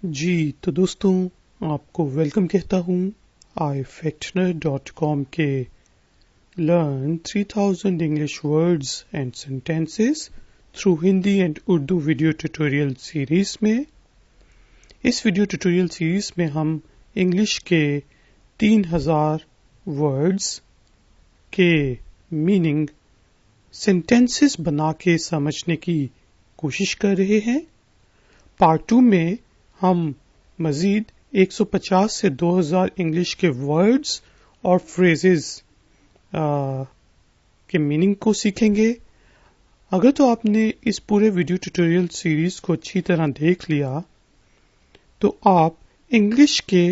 जी तो दोस्तों, आपको वेलकम कहता हूँ ifactoner.com के learn 3000 English words and sentences through Hindi and Urdu video tutorial series में। इस वीडियो ट्यूटोरियल सीरीज में हम इंग्लिश के 3000 वर्ड्स के मीनिंग सेंटेंसेस बना के समझने की कोशिश कर रहे हैं। पार्ट 2 में हम मजीद 150 से 2000 इंग्लिश के वर्ड्स और फ्रेजेस के मीनिंग को सीखेंगे। अगर तो आपने इस पूरे वीडियो ट्यूटोरियल सीरीज को अच्छी तरह देख लिया तो आप इंग्लिश के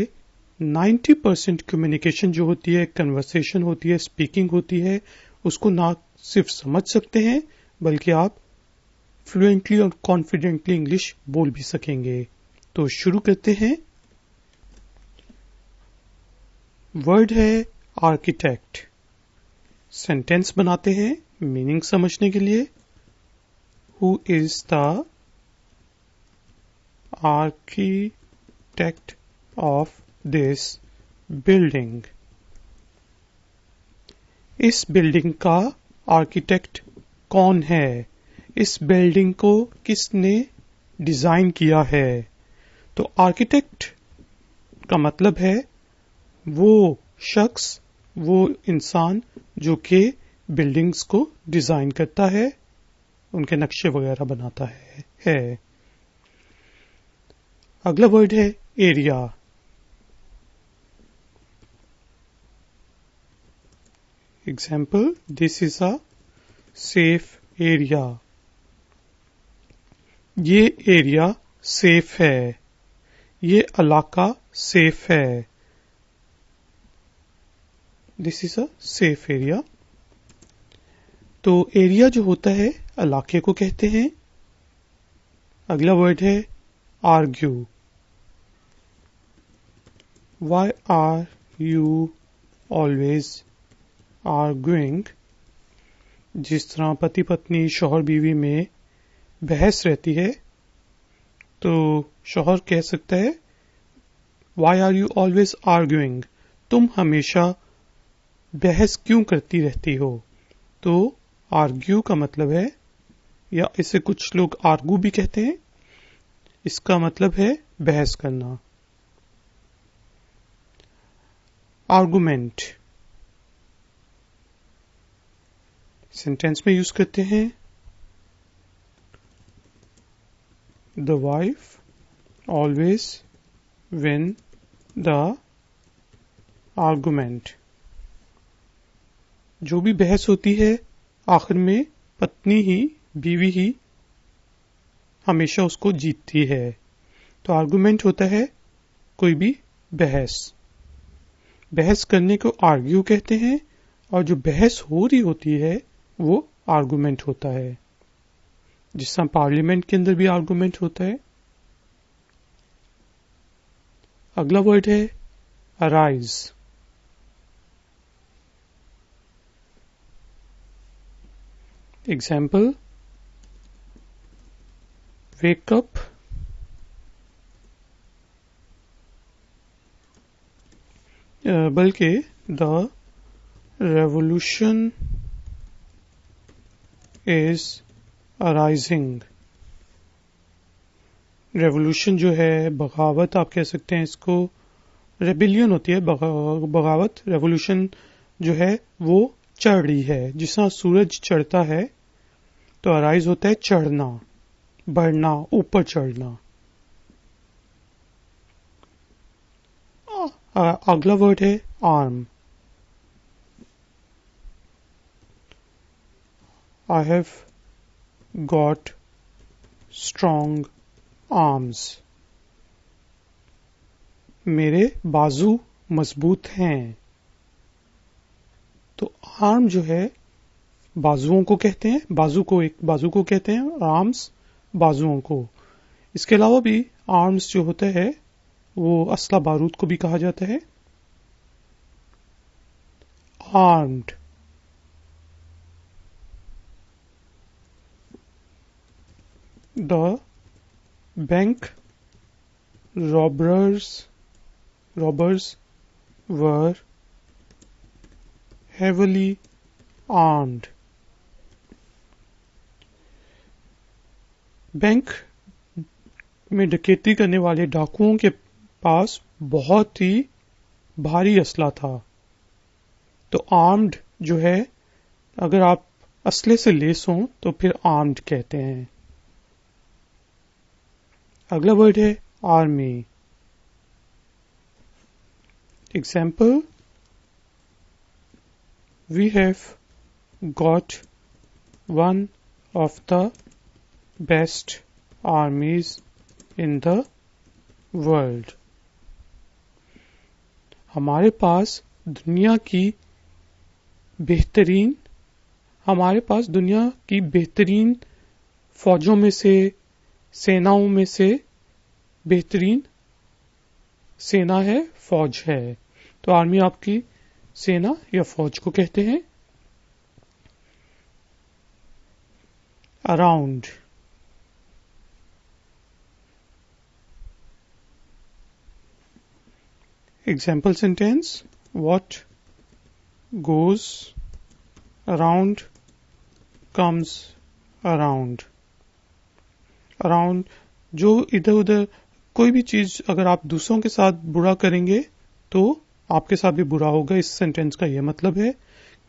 90% कम्युनिकेशन जो होती है, कन्वर्सेशन होती है, स्पीकिंग होती है, उसको ना सिर्फ समझ सकते हैं बल्कि आप फ्लुएंटली और कॉन्फिडेंटली इंग्लिश बोल भी सकेंगे। तो शुरू करते हैं। वर्ड है आर्किटेक्ट। सेंटेंस बनाते हैं मीनिंग समझने के लिए। Who is the architect of this building? इस बिल्डिंग का आर्किटेक्ट कौन है? इस बिल्डिंग को किसने डिजाइन किया है? तो आर्किटेक्ट का मतलब है वो शख्स, वो इंसान जो कि बिल्डिंग्स को डिजाइन करता है, उनके नक्शे वगैरह बनाता है। अगला वर्ड है area. Example, this is a safe area. ये एरिया सेफ है, ये इलाका सेफ है। This is a safe area. तो एरिया जो होता है इलाके को कहते हैं। अगला वर्ड है argue. Why are you always arguing? जिस तरह पति पत्नी, शौहर बीवी में बहस रहती है तो शौहर कह सकता है why are you always arguing? तुम हमेशा बहस क्यों करती रहती हो? तो आर्ग्यू का मतलब है, या इसे कुछ लोग आर्गू भी कहते हैं, इसका मतलब है बहस करना। आर्गुमेंट सेंटेंस में यूज करते हैं। The wife always win the argument. जो भी बहस होती है आखिर में पत्नी ही, बीवी ही हमेशा उसको जीतती है। तो आर्गुमेंट होता है कोई भी बहस। बहस करने को आर्ग्यू कहते हैं और जो बहस हो रही होती है वो आर्गुमेंट होता है। जिस तरह पार्लियामेंट के अंदर भी आर्गुमेंट होता है। अगला वर्ड है अराइज। एग्जाम्पल, वेक अप, बल्कि the revolution is arising. Revolution जो है, बगावत आप कह सकते हैं इसको। रेबिलियन होती है बगावत। रेवोल्यूशन जो है वो चढ़ रही है। जिस तरह सूरज चढ़ता है तो अराइज होता है चढ़ना, बढ़ना, ऊपर चढ़ना। अगला वर्ड है arm. I have got strong arms. मेरे बाजू मजबूत हैं। तो आर्म जो है बाजुओं को कहते हैं। बाजू को कहते हैं, आर्म्स बाजुओं को। इसके अलावा भी आर्म्स जो होता है वो असला बारूद को भी कहा जाता है। Armed. The bank robbers were heavily armed. Bank में डकैती करने वाले डाकुओं के पास बहुत ही भारी असला था। तो आर्म्ड जो है, अगर आप असले से लेस हो तो फिर आर्म्ड कहते हैं। अगला वर्ड है army. Example, we have got one of the best armies in the world. हमारे पास दुनिया की बेहतरीन फौजों में से, सेनाओं में से बेहतरीन सेना है, फौज है। तो आर्मी आपकी सेना या फौज को कहते हैं। Around. Example sentence, what goes around comes around. Around, जो इधर उधर कोई भी चीज अगर आप दूसरों के साथ बुरा करेंगे तो आपके साथ भी बुरा होगा। इस सेंटेंस का यह मतलब है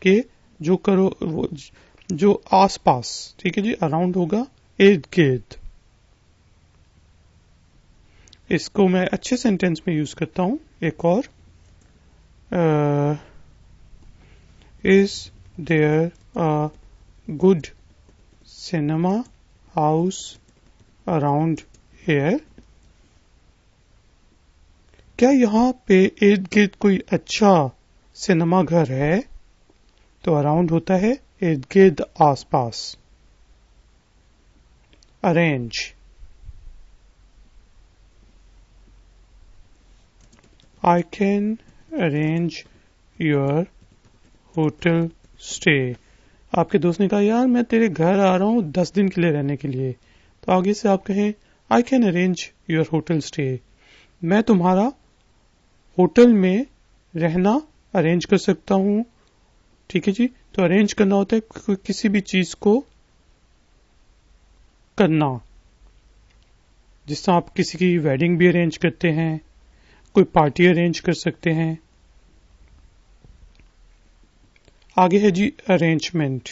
कि जो करो वो जो आस पास, ठीक है जी, अराउंड होगा इर्द गिर्द। इसको मैं अच्छे सेंटेंस में यूज करता हूं। एक और, is there a good cinema house around here. क्या यहाँ पे इर्द गिर्द कोई अच्छा सिनेमा घर है? तो अराउंड होता है इर्द गिर्द, आस पास। Arrange. I can arrange your hotel stay. आपके दोस्त ने कहा, यार मैं तेरे घर आ रहा हूँ 10 दिन के लिए रहने के लिए। तो आगे से आप कहें, आई can arrange your hotel stay. मैं तुम्हारा होटल में रहना अरेंज कर सकता हूं। ठीक है जी। तो अरेंज करना होता है किसी भी चीज को करना। जिस तरह आप किसी की वेडिंग भी अरेंज करते हैं, कोई पार्टी अरेंज कर सकते हैं। आगे है जी arrangement.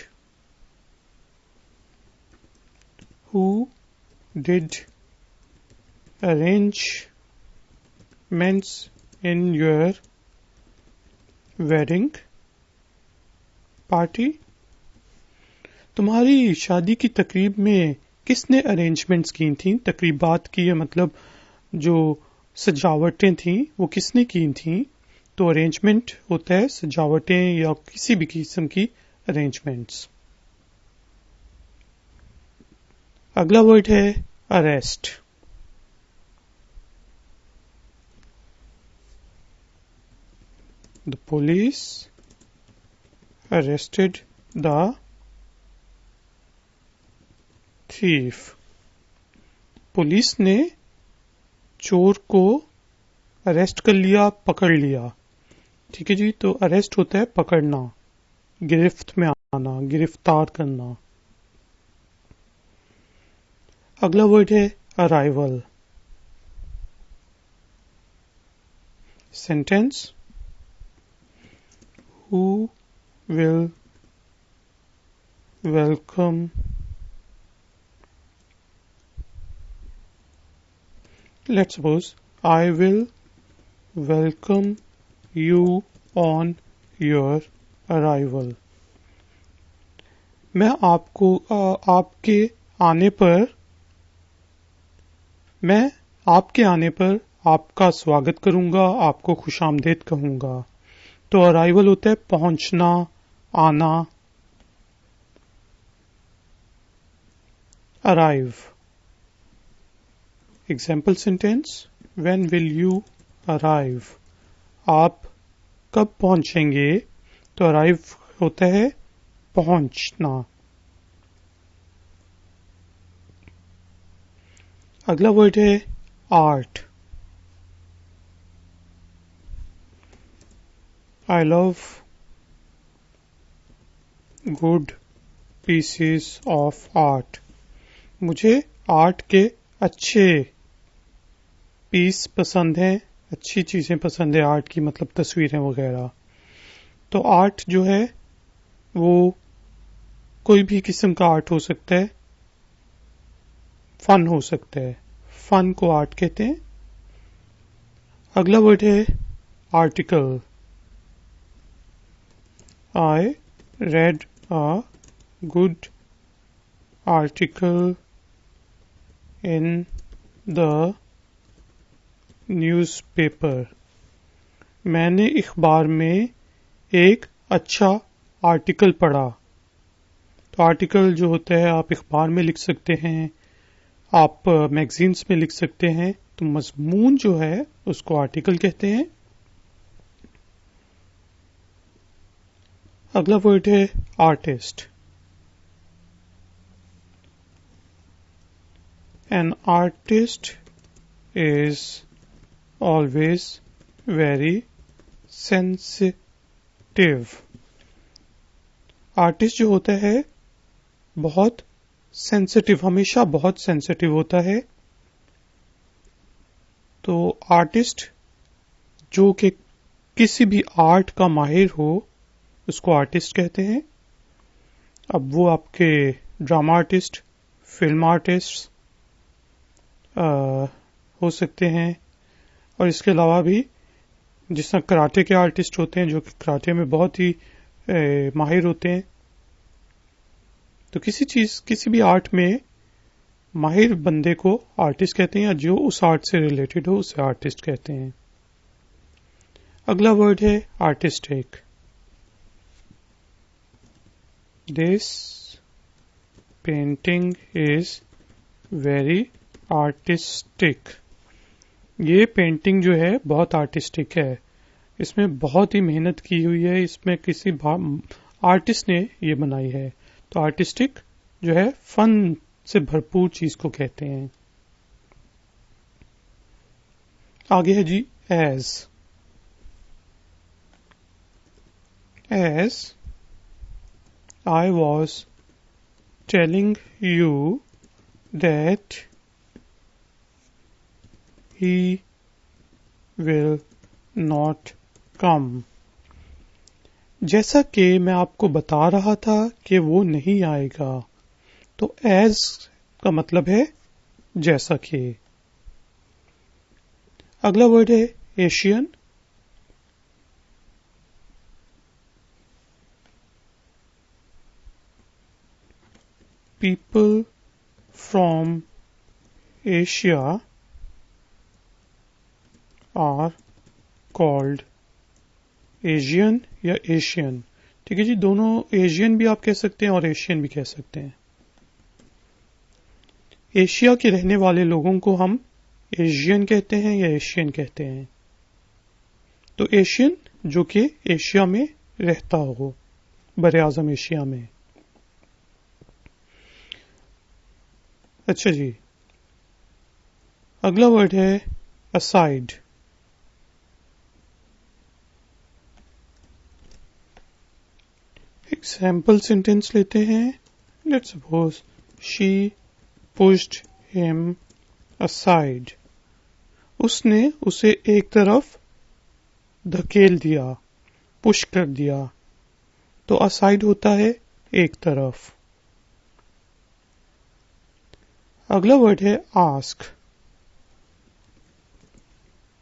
Who did arrangements in your wedding party. तुम्हारी शादी की तकरीब में किसने अरेंजमेंट्स की थी? तकरीबात की है मतलब जो सजावटें थी वो किसने की थी? तो अरेंजमेंट होता है सजावटें या किसी भी किस्म की अरेंजमेंट्स। अगला वर्ड है arrest. The police arrested the thief. Police ने चोर को अरेस्ट कर लिया, पकड़ लिया। ठीक है जी। तो अरेस्ट होता है पकड़ना, गिरफ्त में आना, गिरफ्तार करना। अगला वर्ड है arrival. Sentence, who will welcome let's suppose I will welcome you on your arrival. मैं आपको आपके आने पर आपका स्वागत करूंगा, आपको खुशामदीद कहूंगा। तो अराइवल होता है पहुंचना, आना। Arrive. Example sentence, when will you arrive. आप कब पहुंचेंगे? तो अराइव होता है पहुंचना। अगला वर्ड है art. I love good pieces of art. मुझे आर्ट के अच्छे पीस पसंद हैं, अच्छी चीजें पसंद है आर्ट की, मतलब तस्वीरें वगैरह। तो आर्ट जो है वो कोई भी किस्म का आर्ट हो सकता है, फन हो सकता है, फन को आर्ट कहते हैं। अगला वर्ड है article. I read a good article in the newspaper. मैंने अखबार में एक अच्छा आर्टिकल पढ़ा। तो आर्टिकल जो होता है आप अखबार में लिख सकते हैं, आप मैगजीन्स में लिख सकते हैं। तो मजमून जो है उसको आर्टिकल कहते हैं। अगला वर्ड है artist. An artist is always very sensitive. Artist जो होता है बहुत सेंसिटिव, हमेशा बहुत सेंसिटिव होता है। तो आर्टिस्ट जो कि किसी भी आर्ट का माहिर हो उसको आर्टिस्ट कहते हैं। अब वो आपके ड्रामा आर्टिस्ट, फिल्म आर्टिस्ट हो सकते हैं, और इसके अलावा भी जिस तरह कराटे के आर्टिस्ट होते हैं जो कि कराटे में बहुत ही माहिर होते हैं। तो किसी भी आर्ट में माहिर बंदे को आर्टिस्ट कहते हैं, या जो उस आर्ट से रिलेटेड हो उसे आर्टिस्ट कहते हैं। अगला वर्ड है artistic. This painting is very artistic. ये पेंटिंग जो है बहुत आर्टिस्टिक है, इसमें बहुत ही मेहनत की हुई है, इसमें किसी आर्टिस्ट ने ये बनाई है। तो आर्टिस्टिक जो है फन से भरपूर चीज को कहते हैं। आगे है जी as. As I was telling you that he will not come। जैसा कि मैं आपको बता रहा था कि वो नहीं आएगा। तो एज का मतलब है जैसा कि। अगला वर्ड है Asian. People from Asia are called Asian या एशियन। ठीक है जी, दोनों एशियन भी आप कह सकते हैं और एशियन भी कह सकते हैं। एशिया के रहने वाले लोगों को हम एशियन कहते हैं या एशियन कहते हैं। तो एशियन जो कि एशिया में रहता हो, बरे आजम एशिया में। अच्छा जी, अगला वर्ड है असाइड। एग्जाम्पल सेंटेंस लेते हैं। Let's suppose she pushed him aside. उसने उसे एक तरफ धकेल दिया, पुश कर दिया। तो असाइड होता है एक तरफ। अगला वर्ड है ask.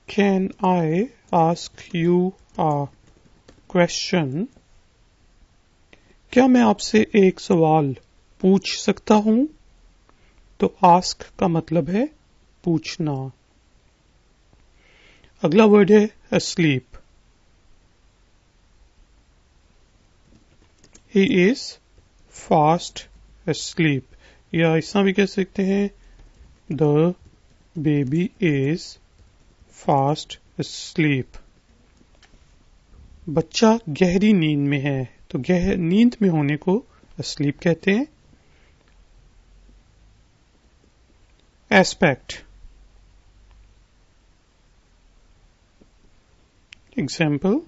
Can I ask you a question. क्या मैं आपसे एक सवाल पूछ सकता हूं? तो आस्क का मतलब है पूछना। अगला वर्ड है asleep। He is fast asleep, या ऐसा भी कह सकते हैं the baby is fast asleep। बच्चा गहरी नींद में है। तो नींद में होने को asleep कहते हैं। Aspect. Example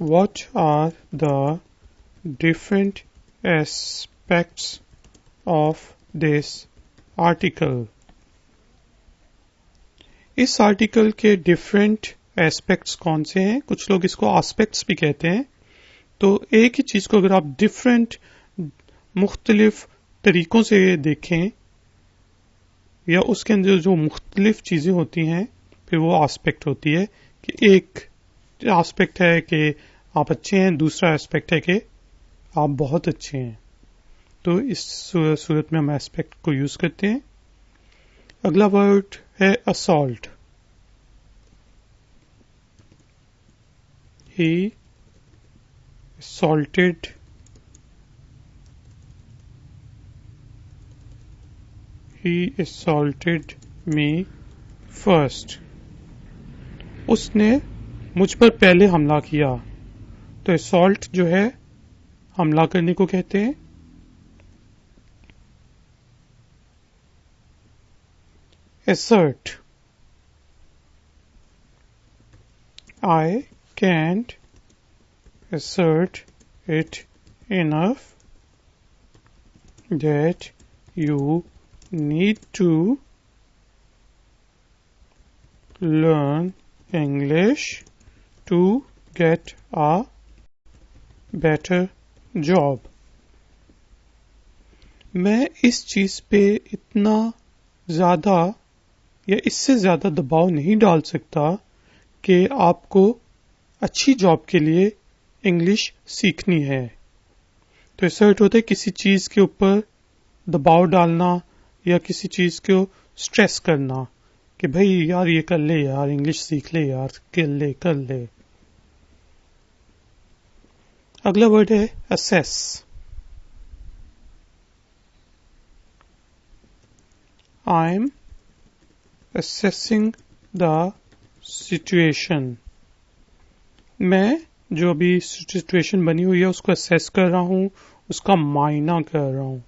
What are the different aspects of this article? इस आर्टिकल के डिफरेंट एस्पेक्ट्स कौन से हैं? कुछ लोग इसको एस्पेक्ट्स भी कहते हैं। तो एक ही चीज को अगर आप डिफरेंट मुख्तलिफ तरीकों से देखें या उसके अंदर जो मुख्तलिफ चीजें होती हैं फिर वो एस्पेक्ट होती है कि एक एस्पेक्ट है कि आप अच्छे हैं, दूसरा एस्पेक्ट है कि आप बहुत अच्छे हैं। तो इस सूरत में हम एस्पेक्ट को यूज करते हैं। अगला वर्ड है assault. He assaulted me first. उसने मुझ पर पहले हमला किया। तो असॉल्ट जो है हमला करने को कहते हैं। assert, I can't assert it enough that you need to learn English to get a better job. मैं इस चीज पे इतना ज्यादा या इससे ज्यादा दबाव नहीं डाल सकता कि आपको अच्छी जॉब के लिए इंग्लिश सीखनी है। तो असर्ट होता है किसी चीज के ऊपर दबाव डालना या किसी चीज को स्ट्रेस करना कि भाई यार ये कर ले, यार इंग्लिश सीख ले, यार कर ले। अगला वर्ड है assess. I am assessing the situation. मैं जो अभी सिचुएशन बनी हुई है उसको असेस कर रहा हूँ, उसका मायना कर रहा हूँ।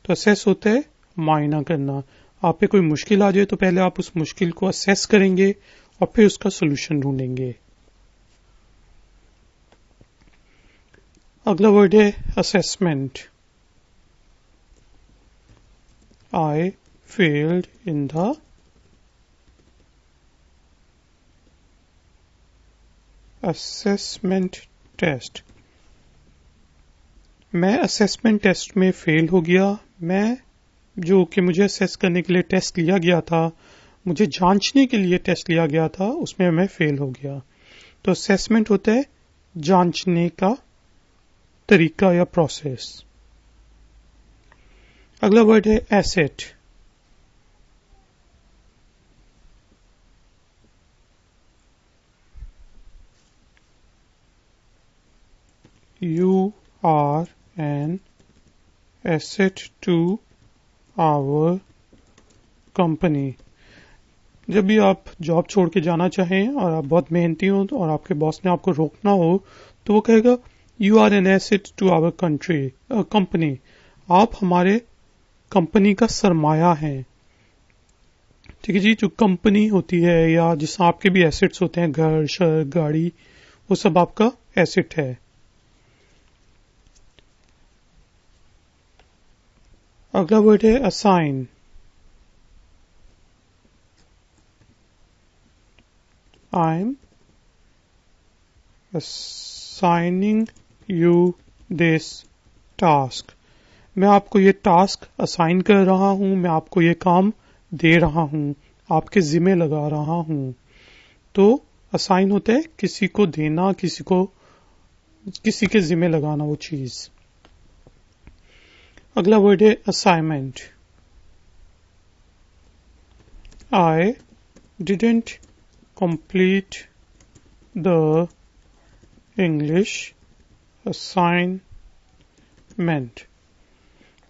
तो असेस होता है मायना करना। आप पे कोई मुश्किल आ जाए तो पहले आप उस मुश्किल को असेस करेंगे और फिर उसका सोल्यूशन ढूंढेंगे। अगला वर्ड है assessment. I failed in the assessment test. मैं असेसमेंट टेस्ट में फेल हो गया। मैं जो कि मुझे असेस करने के लिए टेस्ट लिया गया था, मुझे जांचने के लिए टेस्ट लिया गया था, उसमें मैं फेल हो गया। तो असेसमेंट होता है जांचने का तरीका या प्रोसेस। अगला वर्ड है asset. You are an asset to our company. जब भी आप जॉब छोड़ के जाना चाहें और आप बहुत मेहनती हो और आपके बॉस ने आपको रोकना हो तो वो कहेगा you are an asset to our company. आप हमारे कंपनी का सरमाया है। ठीक है जी। जो कंपनी होती है या जिसमें आपके भी एसेट्स होते हैं, घर, शहर, गाड़ी, वो सब आपका एसेट है। अगला वर्ड है assign. I am assigning you this task. मैं आपको ये टास्क असाइन कर रहा हूं, मैं आपको ये काम दे रहा हूं, आपके जिम्मे लगा रहा हूं। तो असाइन होता है किसी को देना, किसी के जिम्मे लगाना वो चीज। अगला वर्ड है assignment. I didn't complete the English assignment.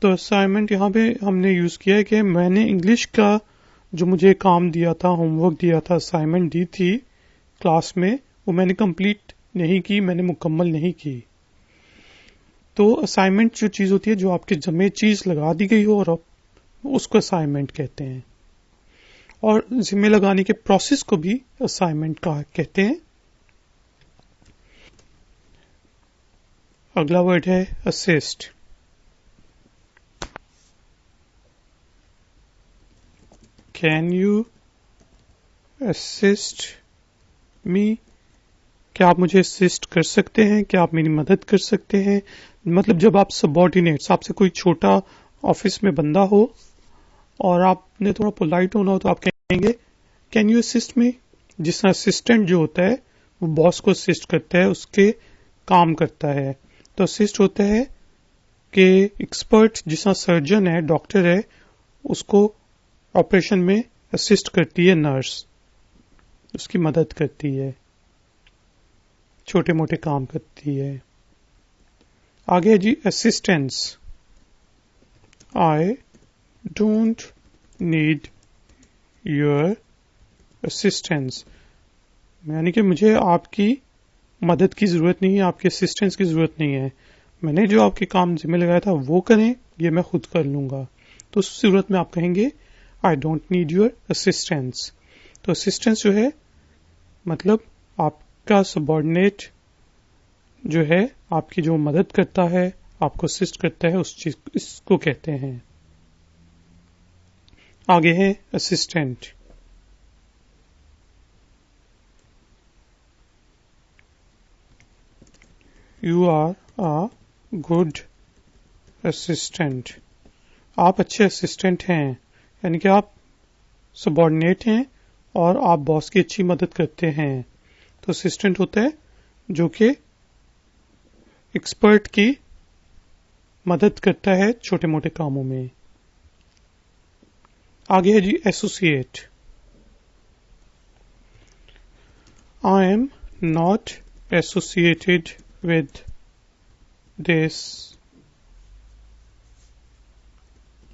तो असाइनमेंट यहाँ पे हमने यूज किया है कि मैंने इंग्लिश का जो मुझे काम दिया था, होमवर्क दिया था, असाइनमेंट दी थी क्लास में, वो मैंने कंप्लीट नहीं की, मैंने मुकम्मल नहीं की। तो असाइनमेंट जो चीज होती है जो आपके जमे चीज लगा दी गई हो और उसको असाइनमेंट कहते हैं। और जिम्मे लगाने के प्रोसेस को भी असाइनमेंट कहते हैं। अगला वर्ड है असिस्ट। कैन यू असिस्ट मी? क्या आप मुझे असिस्ट कर सकते हैं? क्या आप मेरी मदद कर सकते हैं? मतलब जब आप सबऑर्डिनेट्स, आपसे कोई छोटा ऑफिस में बंदा हो और आपने थोड़ा पोलाइट होना हो तो आप कहेंगे कैन यू असिस्ट मी। जिस तरह असिस्टेंट जो होता है वो बॉस को असिस्ट करता है, उसके काम करता है। तो असिस्ट होता है कि एक्सपर्ट, जिस तरह सर्जन है, डॉक्टर है, उसको ऑपरेशन में असिस्ट करती है नर्स, उसकी मदद करती है, छोटे मोटे काम करती है। आगे जी assistance. I don't need your assistance, यानी कि मुझे आपकी मदद की जरूरत नहीं है, आपके असिस्टेंस की जरूरत नहीं है। मैंने जो आपके काम जिम्मे लगाया था वो करें, ये मैं खुद कर लूंगा। तो उस सूरत में आप कहेंगे आई डोंट नीड योर असिस्टेंस। तो असिस्टेंस जो है मतलब आपका सबऑर्डिनेट जो है, आपकी जो मदद करता है, आपको असिस्ट करता है, उस चीज इसको कहते हैं। आगे है assistant. You are a good assistant. आप अच्छे असिस्टेंट हैं, यानी कि आप सबऑर्डिनेट हैं और आप बॉस की अच्छी मदद करते हैं। तो असिस्टेंट होता है जो कि एक्सपर्ट की मदद करता है छोटे मोटे कामों में। आगे है जी associate. I am not associated with this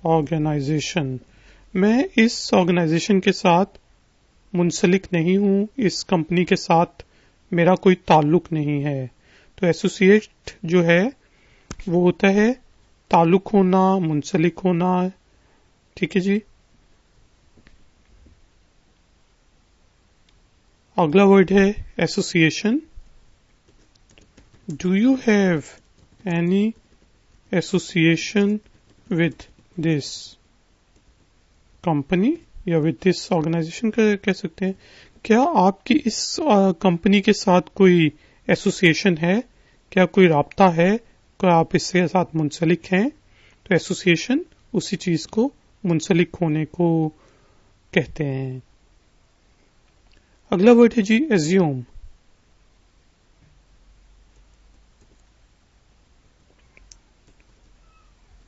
organisation. मैं इस ऑर्गेनाइजेशन के साथ मुंसलिक नहीं हूं, इस कंपनी के साथ मेरा कोई ताल्लुक नहीं है। तो एसोसिएट जो है वो होता है ताल्लुक होना, मुंसलिक होना। ठीक है जी। अगला वर्ड है association. Do you have any association with this company या विद दिस ऑर्गेनाइजेशन कह सकते हैं। क्या आपकी इस कंपनी के साथ कोई एसोसिएशन है? क्या कोई राब्ता है? क्या आप इसके साथ मुंसलिक हैं? तो एसोसिएशन उसी चीज को मुंसलिक होने को कहते हैं। अगला वर्ड है जी assume.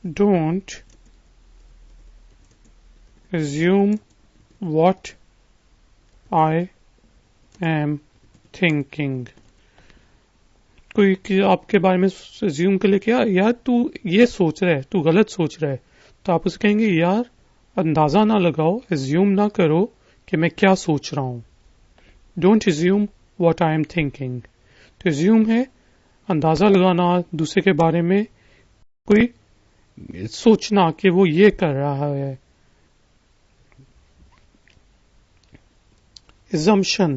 Don't assume what I am thinking। कोई कि आपके बारे में assume कर ले क्या यार तू ये सोच रहा है, तू गलत सोच रहा है, तो आप उसे कहेंगे यार अंदाजा ना लगाओ, assume ना करो कि मैं क्या सोच रहा हूं। Don't assume what I am thinking। तो assume है अंदाजा लगाना दूसरे के बारे में, कोई सोचना कि वो ये कर रहा है। assumption।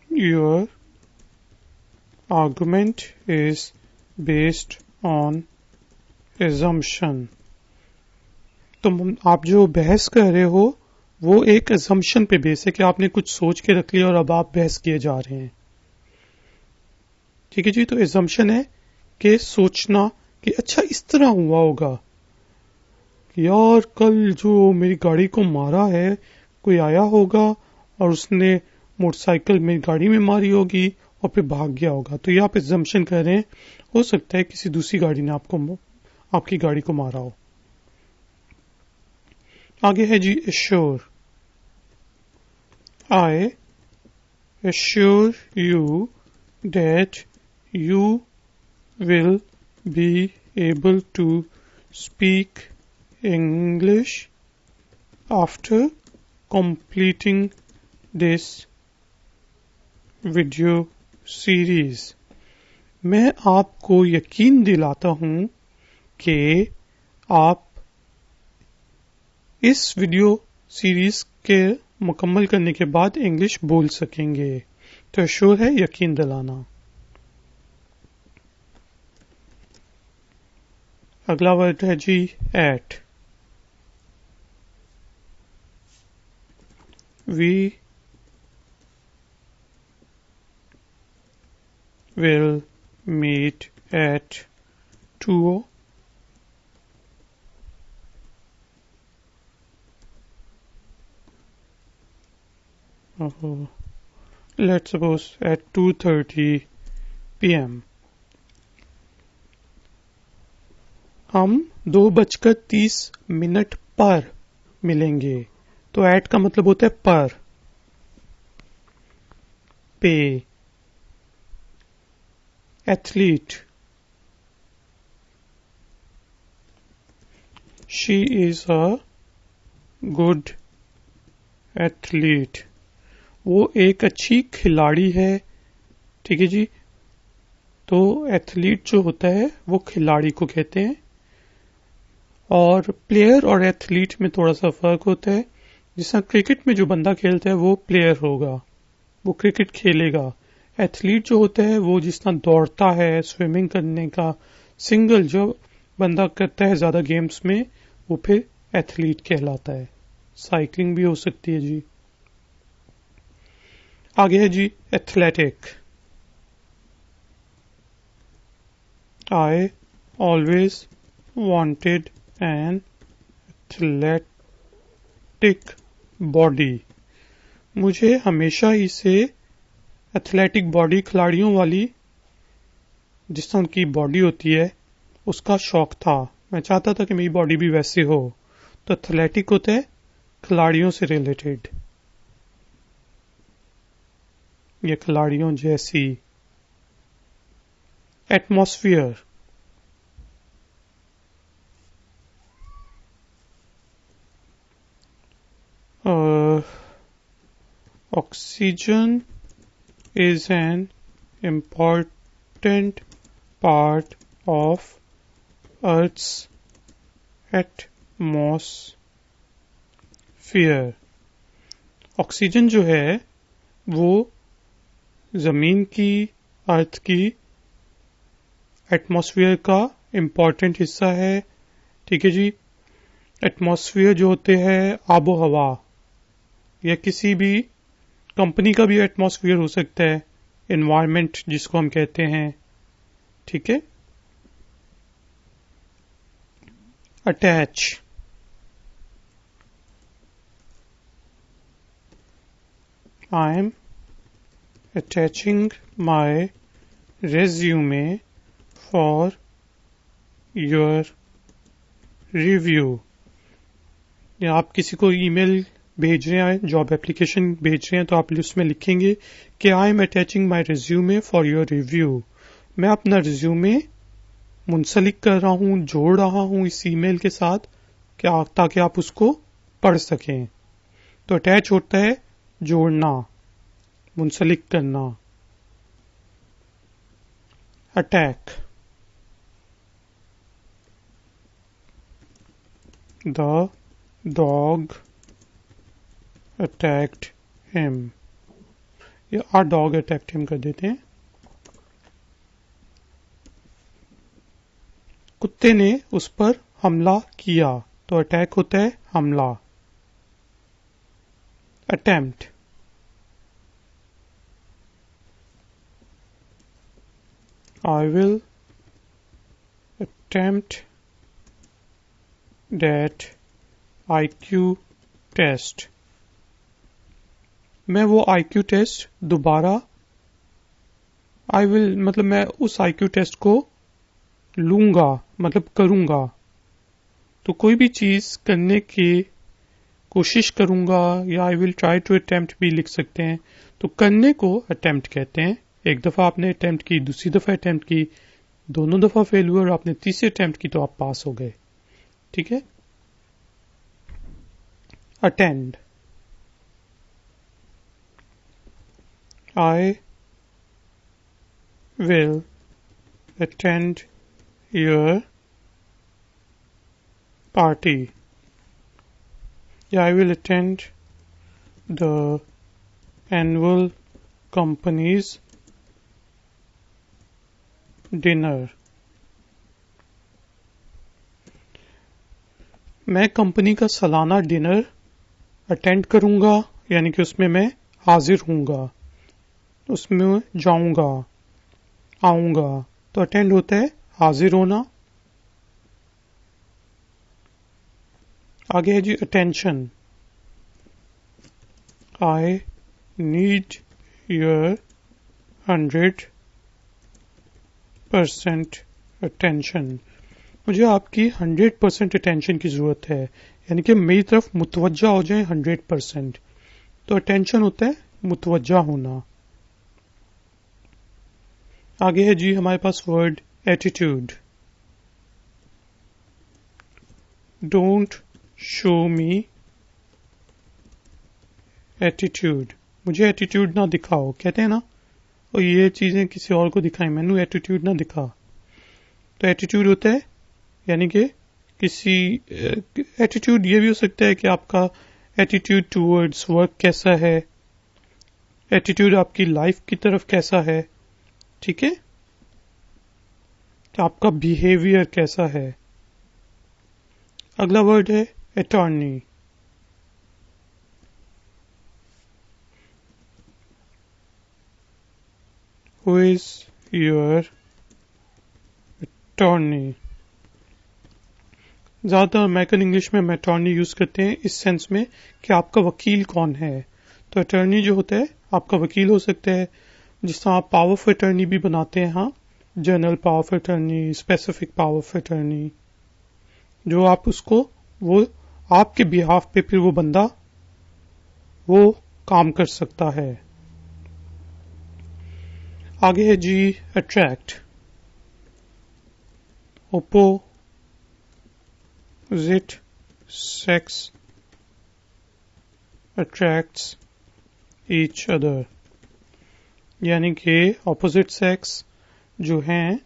Your argument is based on assumption। तो आप जो बहस कर रहे हो वो एक assumption पे बेस है कि आपने कुछ सोच के रख लिया और अब आप बहस किए जा रहे हैं। ठीक है जी। तो assumption है कि सोचना कि अच्छा इस तरह हुआ होगा, यार कल जो मेरी गाड़ी को मारा है कोई आया होगा और उसने मोटरसाइकिल मेरी गाड़ी में मारी होगी और फिर भाग गया होगा। तो ये आप एग्जम्पशन कर रहे हैं, हो सकता है किसी दूसरी गाड़ी ने आपकी गाड़ी को मारा हो। आगे है जी assure. I assure you that you will be able to speak English after completing this video series। मैं आपको यकीन दिलाता हूं कि आप इस वीडियो सीरीज के मुकम्मल करने के बाद इंग्लिश बोल सकेंगे। तो श्योर है, यकीन दिलाना। अगला वर्ड है जी at. We will meet at 2. Let's suppose at 2:30 p.m. हम 2:30 पर मिलेंगे। तो एट का मतलब होता है पर। पे, athlete, she is a good athlete. वो एक अच्छी खिलाड़ी है। ठीक है जी। तो एथलीट जो होता है वो खिलाड़ी को कहते हैं। और प्लेयर और एथलीट में थोड़ा सा फर्क होता है। जिसका क्रिकेट में जो बंदा खेलता है वो प्लेयर होगा, वो क्रिकेट खेलेगा। एथलीट जो होता है वो जितना दौड़ता है, स्विमिंग करने का सिंगल जो बंदा करता है ज्यादा गेम्स में, वो फिर एथलीट कहलाता है। साइकिलिंग भी हो सकती है जी। आगे है जी athletic. I always wanted an athletic body। मुझे हमेशा ही से एथलेटिक बॉडी, खिलाड़ियों वाली जिस तरह उनकी बॉडी होती है उसका शौक था। मैं चाहता था कि मेरी बॉडी भी वैसे हो। तो एथलेटिक होता है खिलाड़ियों से रिलेटेड, या खिलाड़ियों जैसी। Atmosphere, oxygen is an important part of Earth's atmosphere। Oxygen जो है वो जमीन की, अर्थ की एटमॉस्फेयर का इम्पॉर्टेंट हिस्सा है। ठीक है जी। एटमॉस्फेयर जो होते हैं आबो हवा, या किसी भी कंपनी का भी एटमॉस्फेयर हो सकता है, एनवायरमेंट जिसको हम कहते हैं। ठीक है। Attach, I am attaching my resume for your review। या आप किसी को ईमेल भेज रहे हैं, जॉब एप्लीकेशन भेज रहे हैं, तो आप उसमें लिखेंगे कि I am attaching my resume for your review. मैं अपना रिज्यूमे मुंसलिक कर रहा हूँ, जोड़ रहा हूँ इस ईमेल के साथ, क्या ताकि आप उसको पढ़ सकें। तो अटैच होता है जोड़ना, मुंसलिक करना। Attack, the dog attacked him, या आ डॉग अटैक्ड हिम कर देते हैं। कुत्ते ने उस पर हमला किया, तो अटैक होता है हमला। Attempt, I will attempt that IQ test। मैं वो IQ टेस्ट दोबारा, I will मतलब मैं उस IQ टेस्ट को लूंगा, मतलब करूंगा। तो कोई भी चीज करने की कोशिश करूंगा, या I will try to attempt भी लिख सकते हैं। तो करने को अटेम्प्ट कहते हैं। एक दफा आपने अटेम्प्ट की, दूसरी दफा अटेम्प्ट की, दोनों दफा फेल हुए और आपने तीसरी अटेम्प्ट की, तो आप पास हो गए। ठीक है। Attend, I will attend your party, या I will attend the annual company's dinner. मैं कंपनी का सालाना डिनर अटेंड करूंगा, यानी कि उसमें मैं हाजिर हूंगा, उसमें जाऊंगा, आऊंगा। तो अटेंड होता है हाजिर होना। आगे है जी attention. I need your 100% attention. मुझे आपकी 100% अटेंशन की जरूरत है, यानी कि मेरी तरफ मुतवज्जा हो जाए 100%। तो अटेंशन होता है मुतवज्जा होना। आगे है जी हमारे पास word attitude. Don't show me attitude. मुझे एटीट्यूड ना दिखाओ, कहते हैं ना, और ये चीजें किसी और को दिखाएं, मैनू एटीट्यूड ना दिखा। तो एटीट्यूड होता है, यानी कि किसी एटीट्यूड ये भी हो सकता है कि आपका एटीट्यूड टूवर्ड्स वर्क कैसा है, एटीट्यूड आपकी लाइफ की तरफ कैसा है, ठीक है, कि आपका बिहेवियर कैसा है। अगला वर्ड है attorney. Who is your attorney. ज्यादातर अमेरिकन इंग्लिश में हम अटॉर्नी यूज करते हैं इस सेंस में कि आपका वकील कौन है। तो अटॉर्नी जो होता है आपका वकील हो सकता है, जिस तरह आप पावर ऑफ अटॉर्नी भी बनाते हैं, हाँ, general power of attorney, specific power of attorney, जो आप उसको, वो आपके बिहाफ पे फिर वो बंदा वो काम कर सकता है। आगे है जी attract. Opposite sex attracts each other, यानी कि ऑपोजिट सेक्स जो हैं,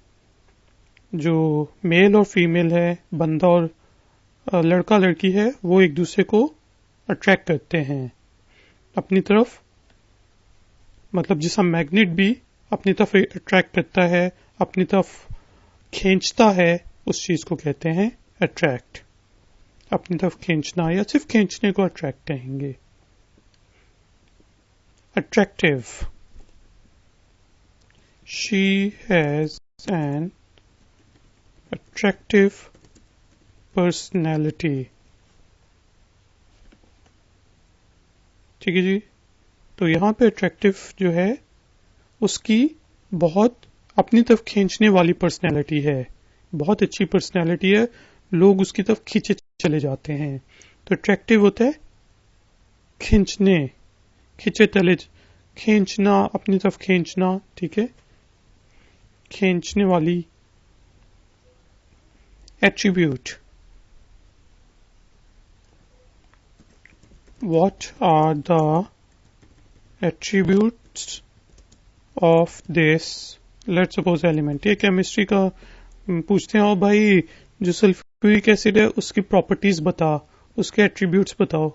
जो मेल और फीमेल है, बंदा और लड़का लड़की है, वो एक दूसरे को अट्रैक्ट करते हैं अपनी तरफ। मतलब जिसका मैग्नेट भी अपनी तरफ अट्रैक्ट करता है, अपनी तरफ खींचता है, उस चीज को कहते हैं अट्रैक्ट। अपनी तरफ खींचना या सिर्फ खींचने को अट्रैक्ट कहेंगे। Attractive. She has an attractive personality. ठीक है जी। तो यहां पे अट्रैक्टिव जो है उसकी बहुत अपनी तरफ खींचने वाली पर्सनैलिटी है, बहुत अच्छी पर्सनैलिटी है, लोग उसकी तरफ खींचे चले जाते हैं। तो अट्रैक्टिव होता है खींचने, खींचे चले, खींचना, अपनी तरफ खींचना, ठीक है, खींचने वाली। Attribute. What are the attributes of this, let's suppose element. ये केमिस्ट्री का पूछते हैं, और भाई जो सल्फ्यूरिक एसिड है उसकी प्रॉपर्टीज बता, उसके एट्रीब्यूट्स बताओ।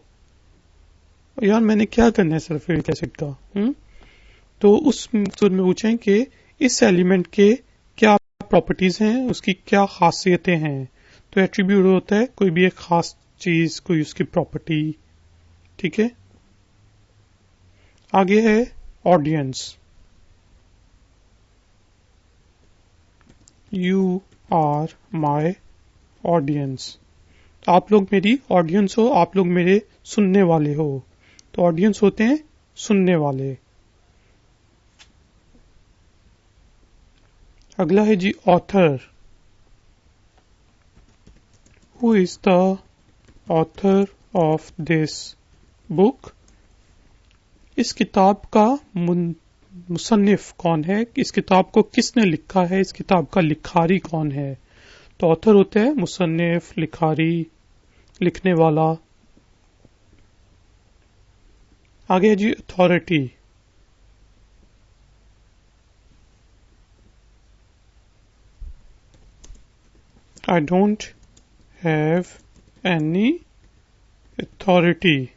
यार मैंने क्या करना है सल्फ्यूरिक एसिड का, तो उस सूत्र में पूछें कि इस एलिमेंट के क्या प्रॉपर्टीज हैं, उसकी क्या खासियतें हैं। तो एट्रीब्यूट होता है कोई भी एक खास चीज, कोई उसकी प्रॉपर्टी, ठीक है। आगे है audience. You are my audience. आप लोग मेरी ऑडियंस हो, आप लोग मेरे सुनने वाले हो। तो ऑडियंस होते हैं सुनने वाले। अगला है जी author. Who is the author of this book. इस किताब का मुसन्निफ कौन है, इस किताब को किसने लिखा है, इस किताब का लिखारी कौन है। तो ऑथर होते हैं मुसन्निफ, लिखारी, लिखने वाला। आगे है जी authority. I don't have any authority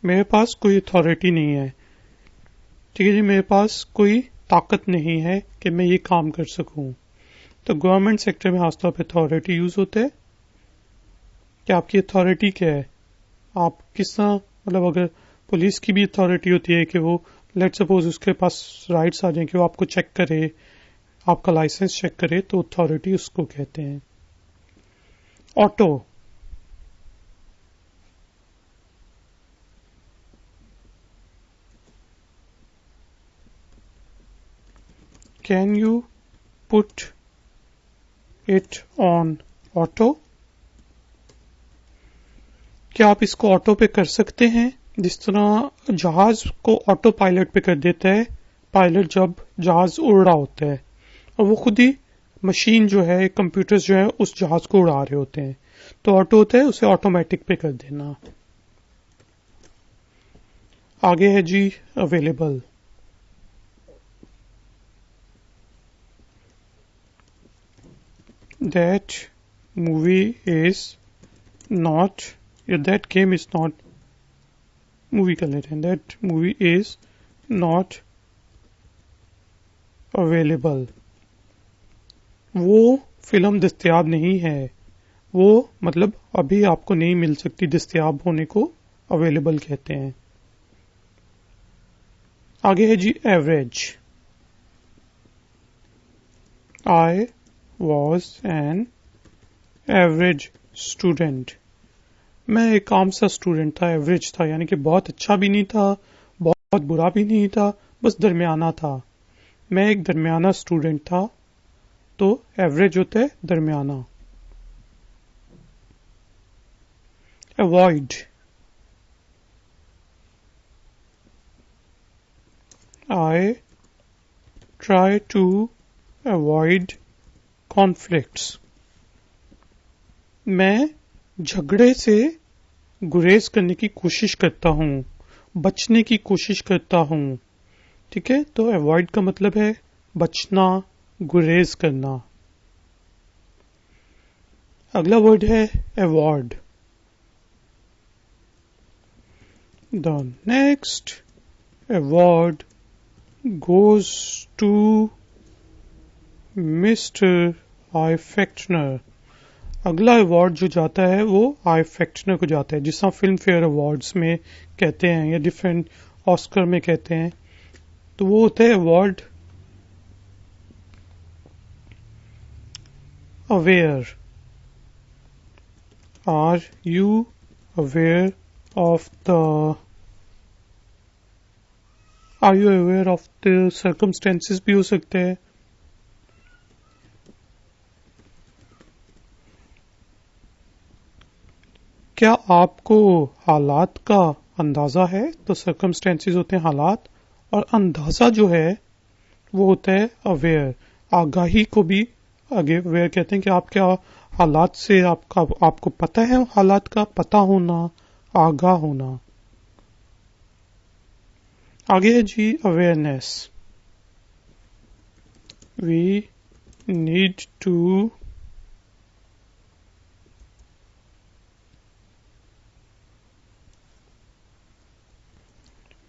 मेरे पास कोई अथॉरिटी नहीं है। ठीक है जी, मेरे पास कोई ताकत नहीं है कि मैं ये काम कर सकूं। तो गवर्नमेंट सेक्टर में खासतौर पर अथॉरिटी यूज होता है कि आपकी अथॉरिटी क्या है, आप किस तरह, मतलब अगर पुलिस की भी अथॉरिटी होती है कि वो लेट सपोज उसके पास राइट्स आ जाए कि वो आपको चेक करे, आपका लाइसेंस चेक करे, तो अथॉरिटी उसको कहते हैं। Auto, can you put it on auto, क्या आप इसको ऑटो पे कर सकते हैं? जिस तरह जहाज को ऑटो पायलट पे कर देता है पायलट जब जहाज उड़ रहा होता है, और वो खुद ही मशीन जो है, कंप्यूटर्स जो है उस जहाज को उड़ा रहे होते हैं, तो ऑटो होता है उसे ऑटोमेटिक पे कर देना। आगे है जी available. That movie is not, या that game is not, movie कर लेते हैं, that movie is not available, वो फिल्म दस्तयाब नहीं है। वो मतलब अभी आपको नहीं मिल सकती, दस्तयाब होने को अवेलेबल कहते हैं। आगे है जी average. I was an average student, मैं एक आम सा स्टूडेंट था, एवरेज था, यानी कि बहुत अच्छा भी नहीं था, बहुत बुरा भी नहीं था, बस दरमियाना था। मैं एक दरमियाना स्टूडेंट था, तो एवरेज होता है दरमियाना। Avoid, I try to avoid conflicts, मैं झगड़े से गुरेज करने की कोशिश करता हूँ, बचने की कोशिश करता हूँ। ठीक है, तो अवॉइड का मतलब है बचना, गुरेज करना। अगला वर्ड है award. The next award goes to mister आई फैक्टनर, अगला अवार्ड जो जाता है वो आई फैक्टनर को जाता है, जिस तरह फिल्म फेयर अवार्ड्स में कहते हैं या डिफरेंट ऑस्कर में कहते हैं, तो वो होता है award aware. Are you aware of the, are you aware of the circumstances भी हो सकते हैं। क्या आपको हालात का अंदाजा है, तो सर्कमस्टेंसेस होते हैं हालात, और अंदाजा जो है वो होता है अवेयर। आगाही को भी आगे अवेयर कहते हैं कि आप क्या हालात से आपको पता है, हालात का पता होना, आगाह होना। आगे है जी अवेयरनेस। वी नीड टू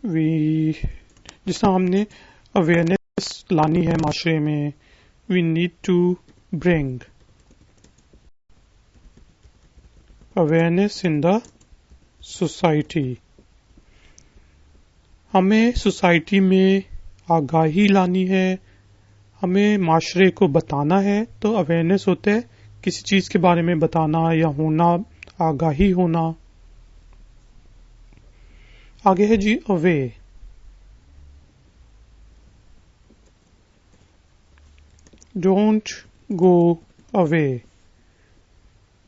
जिस हमने अवेयरनेस लानी है माशरे में, we need to bring awareness in the society, हमें सोसाइटी में आगाही लानी है, हमें माशरे को बताना है, तो अवेयरनेस होता है किसी चीज के बारे में बताना या होना, आगाही होना। आगे है जी अवे। डोंट गो अवे,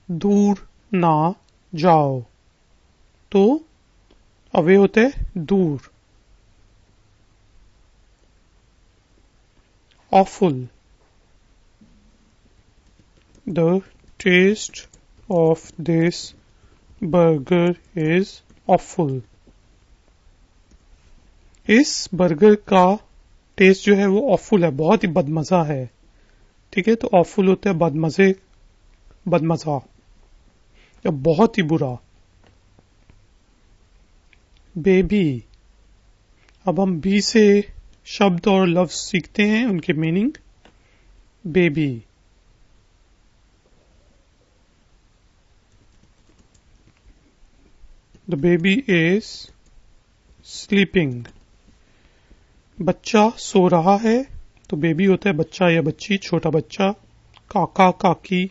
दूर ना जाओ, तो अवे होते है दूर। awful, the taste of this burger is awful, इस बर्गर का टेस्ट जो है वो awful है, बहुत ही बदमजा है। ठीक है, तो awful होता है बदमजे, बदमजा या बहुत ही बुरा। बेबी। अब हम बी से शब्द और लफ्ज सीखते हैं, उनके meaning. Baby, the baby is sleeping. बच्चा सो रहा है, तो बेबी होता है बच्चा या बच्ची, छोटा बच्चा। काका काकी।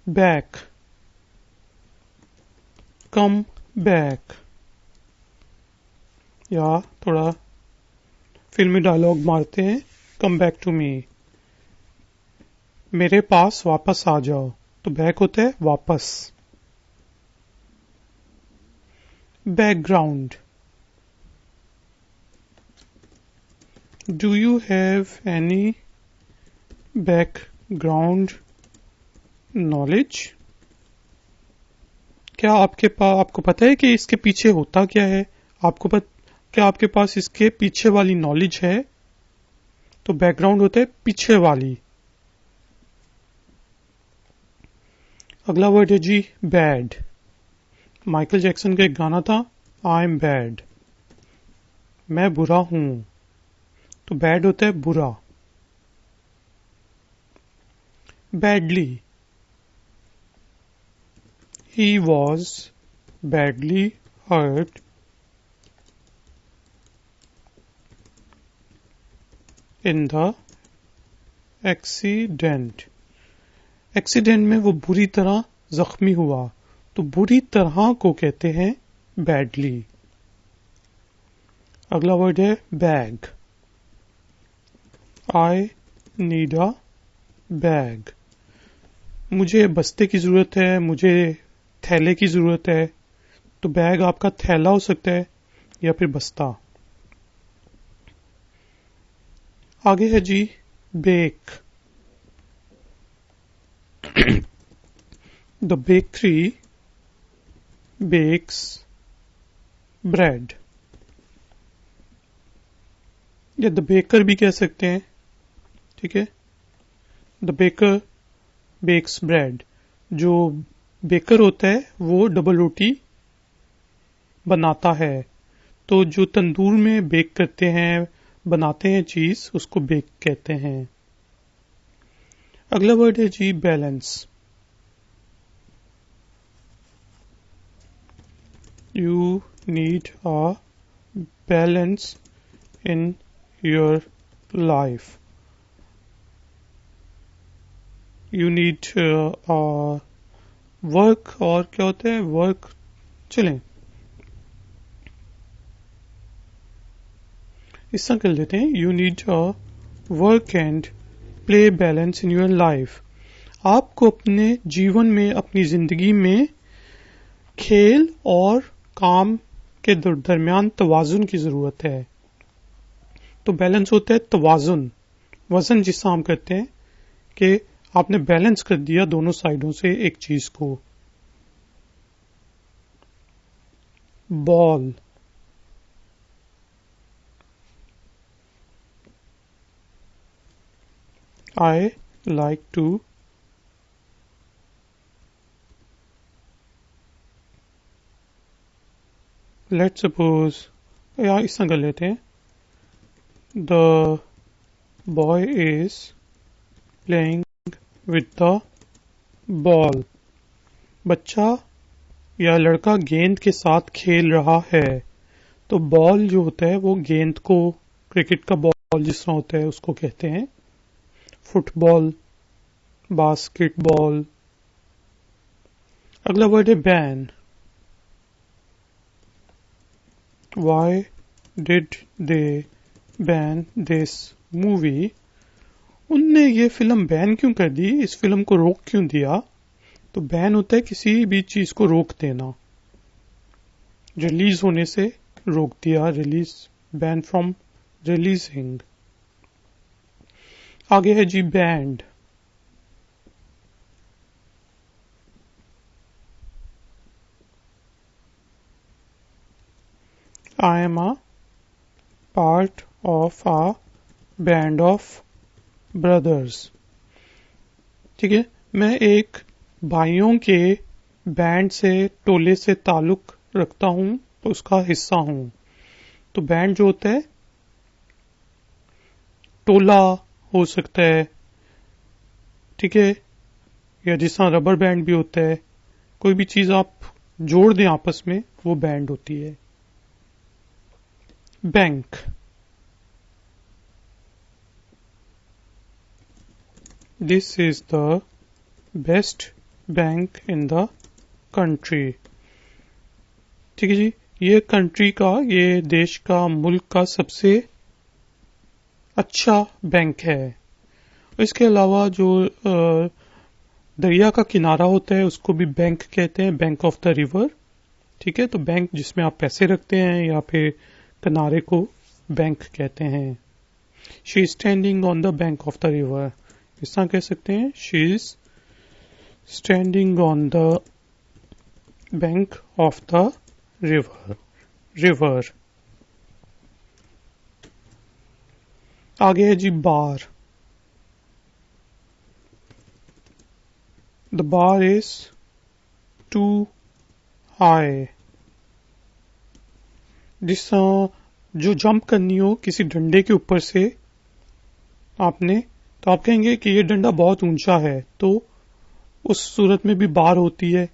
बैक, कम बैक, या थोड़ा फिल्मी डायलॉग मारते हैं, कम बैक टू मी। मेरे पास वापस आ जाओ, तो बैक होता है वापस। Background, do you have any background knowledge? क्या आपको पता है कि इसके पीछे होता क्या है? क्या आपके पास इसके पीछे वाली नॉलेज है? तो बैकग्राउंड होता है पीछे वाली। अगला वर्ड है जी बैड। माइकल जैक्सन का एक गाना था, आई एम बैड, मैं बुरा हूं। तो बैड होता है बुरा। Badly, he was badly hurt in the accident। Accident में वो बुरी तरह जख्मी हुआ, तो बुरी तरह को कहते हैं बैडली। अगला वर्ड है bag. I need a bag, मुझे बस्ते की जरूरत है, मुझे थैले की जरूरत है। तो बैग आपका थैला हो सकता है या फिर बस्ता। आगे है जी bake. The bakery bakes bread, या द बेकर भी कह सकते हैं, ठीक है। द बेकर बेक्स ब्रेड, जो बेकर होता है वो डबल रोटी बनाता है। तो जो तंदूर में बेक करते हैं, बनाते हैं चीज, उसको बेक कहते हैं। अगला वर्ड है जी balance. You need a balance in your life. You need work, और क्या होता है वर्क, चलें इस तरह कर लेते हैं। You need a work and play balance in your life. आपको अपने जीवन में, अपनी जिंदगी में खेल और काम के दरमियान तवाजुन की जरूरत है। तो बैलेंस होता है तवाजुन, वजन जिससे हम कहते हैं कि आपने बैलेंस कर दिया दोनों साइडों से एक चीज को। Ball, I like to let's suppose, या इस तरह कर लेते हैं, the boy is playing with the ball। बच्चा या लड़का गेंद के साथ खेल रहा है। तो बॉल जो होता है वो गेंद को, क्रिकेट का बॉल जिस तरह होता है उसको कहते हैं फुटबॉल, बास्केटबॉल। अगला वर्ड है ban. Why did they ban this movie? उनने ये फिल्म बैन क्यों कर दी, इस फिल्म को रोक क्यों दिया? तो बैन होता है किसी भी चीज को रोक देना, रिलीज होने से रोक दिया, रिलीज, बैन फ्रॉम रिलीजिंग। आगे है जी band. I am a part of a band of brothers। ठीक है, मैं एक भाइयों के बैंड से, टोले से ताल्लुक रखता हूँ, उसका हिस्सा हूँ। तो बैंड जो होता है, टोला हो सकता है, ठीक है, या जिस तरह रबर बैंड भी होता है, कोई भी चीज आप जोड़ दें आपस में, वो बैंड होती है। Bank, this is the best bank in the country. ठीक है जी, ये कंट्री का, ये देश का, मुल्क का सबसे अच्छा बैंक है। इसके अलावा जो दरिया का किनारा होता है उसको भी बैंक कहते हैं, बैंक ऑफ द रिवर। ठीक है, तो बैंक जिसमें आप पैसे रखते हैं या फिर किनारे को बैंक कहते हैं। She is standing on the bank of the river, इस तरह कह सकते हैं, she is standing on the bank of the river. आगे है जी bar. The bar is too high. जिस जो जंप करनी हो किसी डंडे के ऊपर से आपने, तो आप कहेंगे कि ये डंडा बहुत ऊंचा है, तो उस सूरत में भी बार होती है।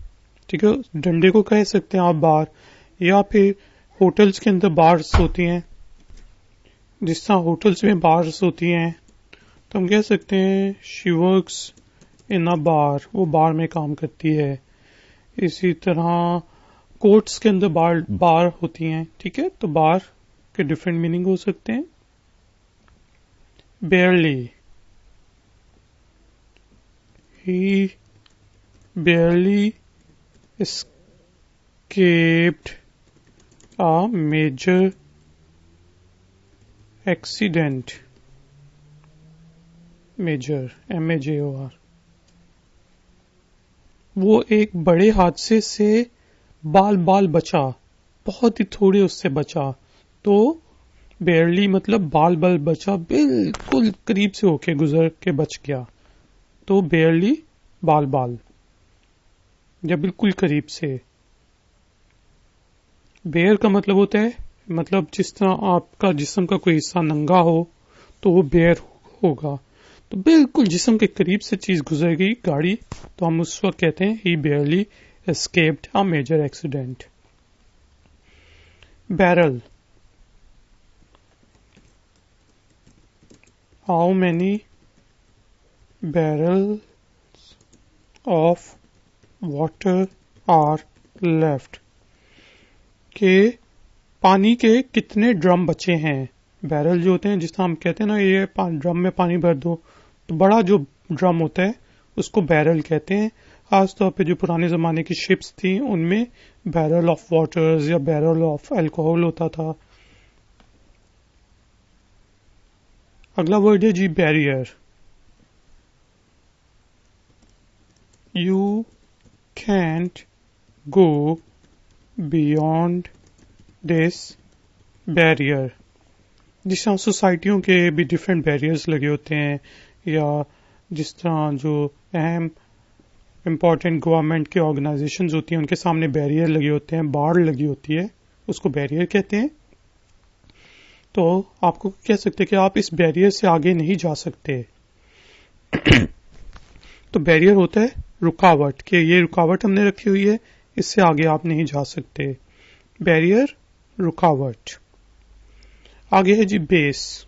ठीक है, डंडे को कह सकते हैं आप बार, या फिर होटल्स के अंदर बार्स होती हैं, जिस तरह होटल्स में बार्स होती हैं, तो हम कह सकते हैं शी वर्क्स इन अ बार, वो बार में काम करती है। इसी तरह कोर्ट्स के अंदर बार होती हैं। ठीक है, तो बार के डिफरेंट मीनिंग हो सकते हैं। बेयरली, ही बेयरली escaped a major accident. Major, MAJOR। वो एक बड़े हादसे से बाल बचा, बहुत ही थोड़े उससे बचा। तो बेयरली मतलब बाल बचा, बिल्कुल करीब से होके गुजर के बच गया। तो बेयरली बाल, या बिल्कुल करीब से। बेयर का मतलब होता है, मतलब जिस तरह आपका जिस्म का कोई हिस्सा नंगा हो तो वो बेयर होगा। तो बिल्कुल जिस्म के करीब से चीज गुजर गई गाड़ी, तो हम उस वक्त कहते हैं he barely escaped a major accident. Barrel, how many barrels of water are left, के पानी के कितने ड्रम बचे हैं। बैरल जो होते हैं, जिस तरह हम कहते हैं ना, ये ड्रम में पानी भर दो, तो बड़ा जो ड्रम होता है उसको बैरल कहते हैं। खासतौर पे जो पुराने जमाने की शिप्स थी उनमें बैरल ऑफ वाटर्स या बैरल ऑफ अल्कोहल होता था। अगला वर्ड है जी barrier. You can't go beyond this barrier. जिस तरह सोसाइटियों के भी डिफरेंट बैरियर्स लगे होते हैं, या जिस तरह जो अहम इम्पोर्टेंट गवर्नमेंट की ऑर्गेनाइजेशंस होती हैं उनके सामने बैरियर लगे होते हैं, बाड़ लगी होती है, उसको बैरियर कहते हैं। तो आपको कह सकते हैं कि आप इस बैरियर से आगे नहीं जा सकते। तो बैरियर होता है रुकावट, कि ये रुकावट हमने रखी हुई है, इससे आगे आप नहीं जा सकते। बैरियर, रुकावट। आगे है जी base.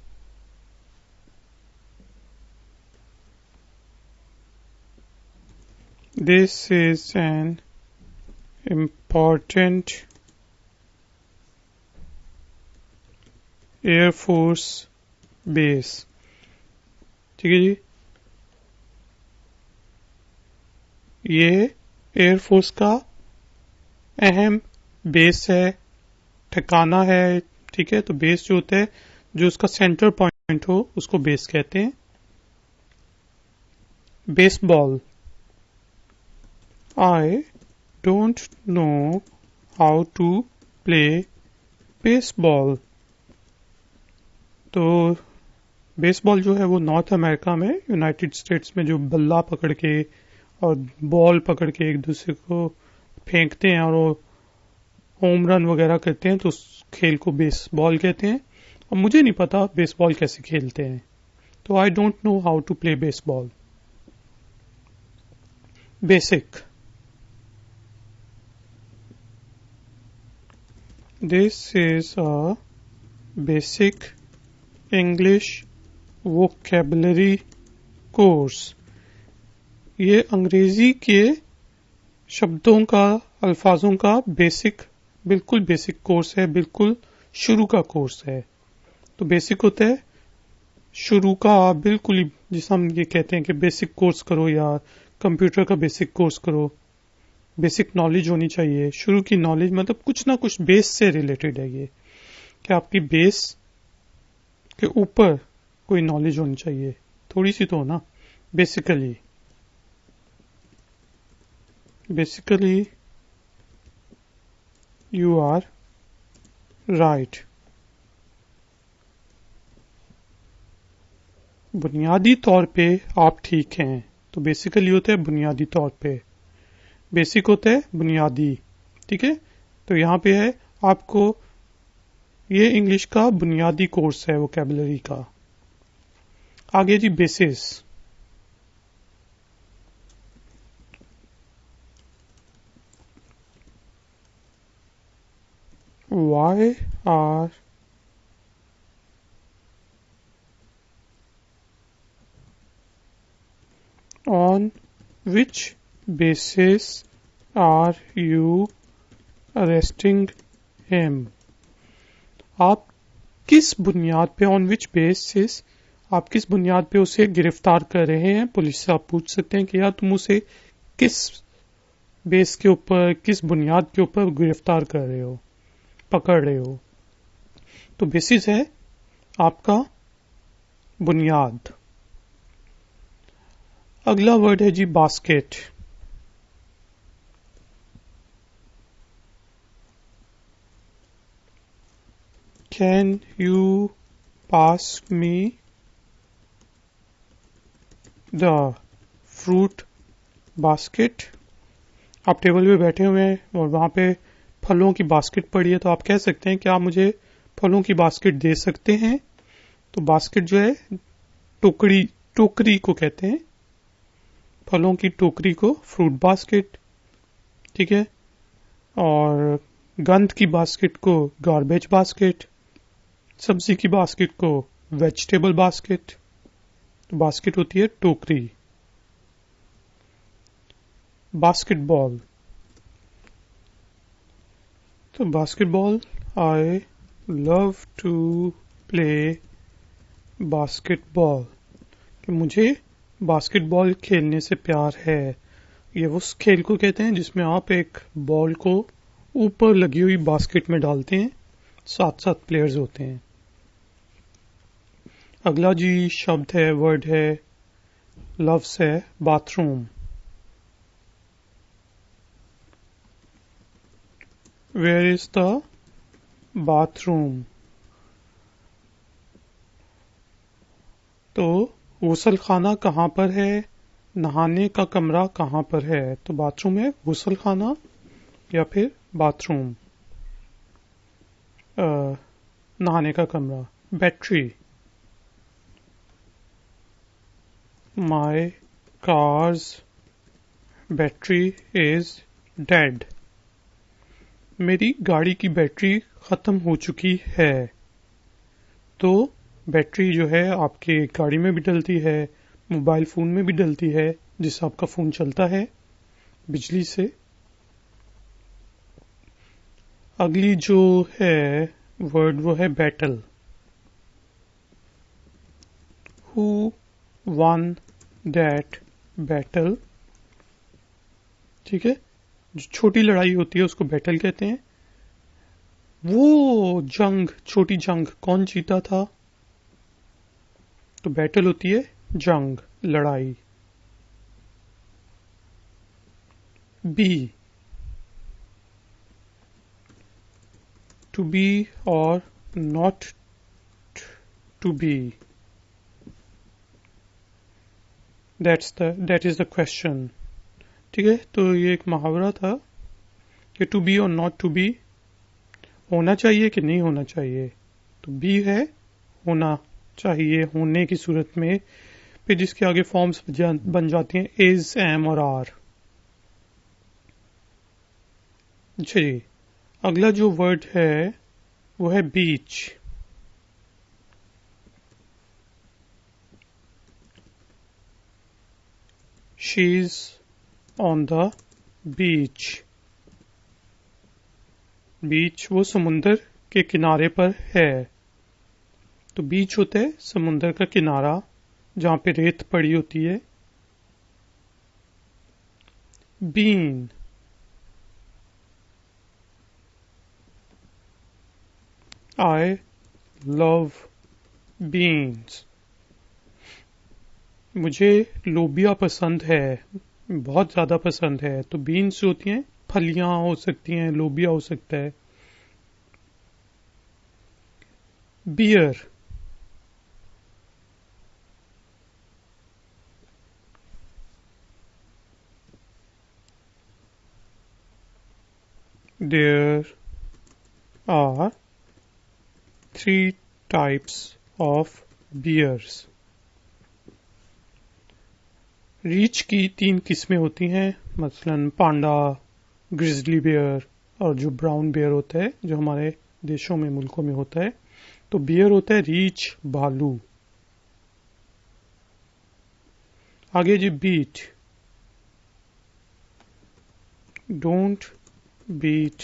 This is an important air force base. ठीक है जी, ये एयरफोर्स का अहम बेस है, ठिकाना है। ठीक है, तो बेस जो होता है, जो उसका सेंटर पॉइंट हो, उसको बेस कहते हैं। Baseball, I don't know how to play baseball. तो बेसबॉल जो है वो नॉर्थ अमेरिका में, यूनाइटेड स्टेट्स में, जो बल्ला पकड़ के और बॉल पकड़ के एक दूसरे को फेंकते हैं और वो होम रन वगैरह करते हैं तो उस खेल को बेसबॉल कहते हैं। और मुझे नहीं पता बेसबॉल कैसे खेलते हैं, तो I don't know how to play baseball. Basic, this is a basic English vocabulary course. ये अंग्रेजी के शब्दों का, अल्फाजों का बेसिक, बिल्कुल बेसिक कोर्स है, बिल्कुल शुरू का कोर्स है। तो बेसिक होता है शुरू का, बिल्कुल ही, जिसे हम ये कहते हैं कि बेसिक कोर्स करो या कंप्यूटर का बेसिक कोर्स करो। बेसिक नॉलेज होनी चाहिए, शुरू की नॉलेज, मतलब कुछ ना कुछ बेस से रिलेटेड है ये, कि आपकी बेस के ऊपर कोई नॉलेज होनी चाहिए, थोड़ी सी तो हो ना। Basically you are right. बुनियादी तौर पे आप ठीक हैं, तो बेसिकली होता है बुनियादी तौर पे, बेसिक होता है बुनियादी, ठीक है। तो यहाँ पे है आपको, ये इंग्लिश का बुनियादी कोर्स है वोकैबुलरी का। आगे जी basis. Why are on which basis are you arresting him? आप किस बुनियाद पे, ऑन विच बेसिस, आप किस बुनियाद पे उसे गिरफ्तार कर रहे हैं? पुलिस से आप पूछ सकते हैं कि यार तुम उसे किस बेस के ऊपर, किस बुनियाद के ऊपर गिरफ्तार कर रहे हो, पकड़ रहे हो। तो बेसिस है आपका बुनियाद। अगला वर्ड है जी basket. Can you pass me the fruit basket? आप टेबल पे बैठे हुए हैं और वहां पे फलों की बास्केट पड़ी है, तो आप कह सकते हैं कि आप मुझे फलों की बास्केट दे सकते हैं। तो बास्केट जो है टोकरी, टोकरी को कहते हैं, फलों की टोकरी को फ्रूट बास्केट, ठीक है। और गंद की बास्केट को गार्बेज बास्केट, सब्जी की बास्केट को वेजिटेबल बास्केट। तो बास्केट होती है टोकरी। बास्केटबॉल, तो basketball, I love to play basketball, कि मुझे बास्केटबॉल खेलने से प्यार है। ये उस खेल को कहते हैं जिसमें आप एक बॉल को ऊपर लगी हुई बास्केट में डालते हैं, 7-7 प्लेयर्स होते हैं। अगला जी शब्द है, वर्ड है, लफ्ज है bathroom. Where is the bathroom? तो गुसल खाना कहाँ पर है, नहाने का कमरा कहाँ पर है? तो बाथरूम है गुसल खाना या फिर बाथरूम, नहाने का कमरा। Battery, my cars battery is dead, मेरी गाड़ी की बैटरी खत्म हो चुकी है। तो बैटरी जो है आपके गाड़ी में भी डलती है, मोबाइल फोन में भी डलती है, जिससे आपका फोन चलता है बिजली से। अगली जो है वर्ड वो है battle. Who one that battle, ठीक है। जो छोटी लड़ाई होती है उसको बैटल कहते हैं। वो जंग, छोटी जंग, कौन जीता था? तो बैटल होती है जंग, लड़ाई। बी, टू बी और not to be, that is the question, ठीक है। तो ये एक मुहावरा था कि टू बी और नॉट टू बी, होना चाहिए कि नहीं होना चाहिए, तो बी है होना चाहिए होने की सूरत में, फिर जिसके आगे फॉर्म्स बन जाती हैं इज, एम और आर। अच्छा जी, अगला जो वर्ड है वो है beach. She is on the beach. Beach वो समुंदर के किनारे पर है। तो बीच होता है समुंदर का किनारा जहां पे रेत पड़ी होती है। Bean, I love beans. मुझे लोबिया पसंद है, बहुत ज्यादा पसंद है। तो बीन्स होती हैं फलियां हो सकती हैं, लोबिया हो सकता है। Beer, there are 3 types of beers। रीच की 3 किस्में होती हैं, मसलन पांडा, ग्रिजली बेयर और जो ब्राउन बेयर होता है जो हमारे देशों में मुल्कों में होता है। तो बियर होता है रीच, भालू। आगे जी beat, don't beat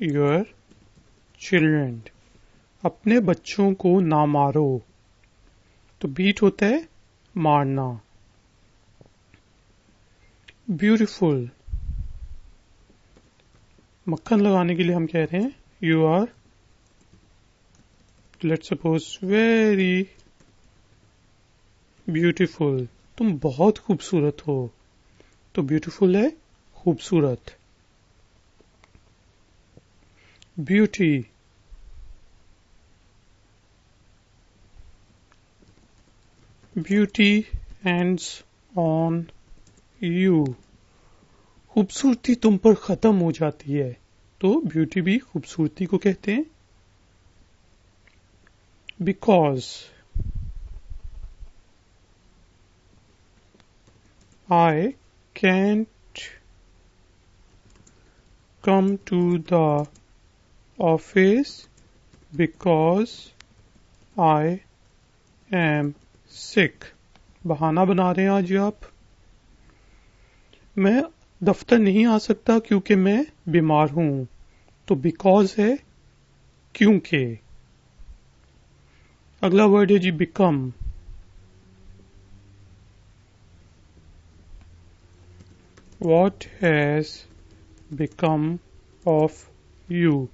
your children. अपने बच्चों को ना मारो। तो बीट होता है मारना। ब्यूटीफुल, मक्खन लगाने के लिए हम कह रहे हैं you are, let's suppose, very beautiful. तुम बहुत खूबसूरत हो। तो ब्यूटीफुल है खूबसूरत। Beauty, beauty ends on you. खूबसूरती तुम पर खत्म हो जाती है। तो ब्यूटी भी खूबसूरती को कहते हैं। Because, I can't come to the office because I am sick. बहाना बना रहे हैं आज आप। मैं दफ्तर नहीं आ सकता क्योंकि मैं बीमार हूं। तो बिकॉज है क्योंकि। अगला वर्ड है जी become. What has become of you.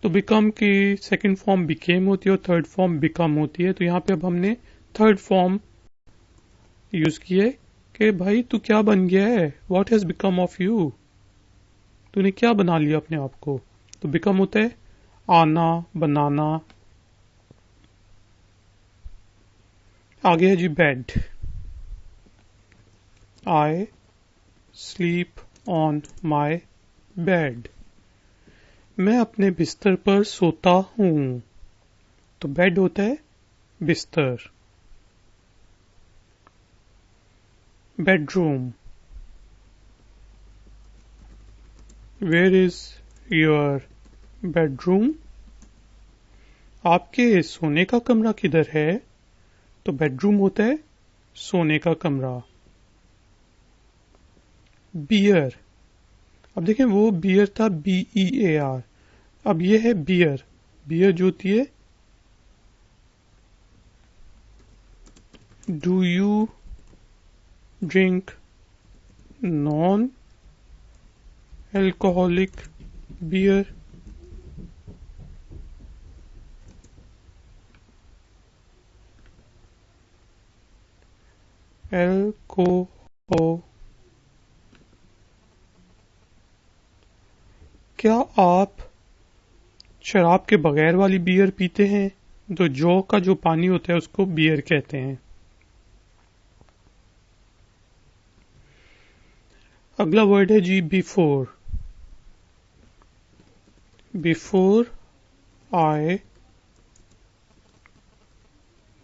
तो बिकम की सेकंड फॉर्म बिकेम होती है और थर्ड फॉर्म बिकम होती है। तो यहां पे अब हमने थर्ड फॉर्म यूज की है कि भाई तू क्या बन गया है, what has become of you, तूने क्या बना लिया अपने आप को। तो बिकम होता है आना, बनाना। आगे है जी bed. I sleep on my bed. मैं अपने बिस्तर पर सोता हूं। तो बेड होता है बिस्तर। Bedroom, where is your bedroom. आपके सोने का कमरा किधर है। तो बेडरूम होता है सोने का कमरा। बियर, अब देखें वो बियर था BEAR, अब ये है बियर। बियर जो होती है, do you drink non alcoholic beer. Alcohol, क्या आप शराब के बगैर वाली बियर पीते हैं। तो जौ का जो पानी होता है उसको बियर कहते हैं। अगला वर्ड है जी before. Before I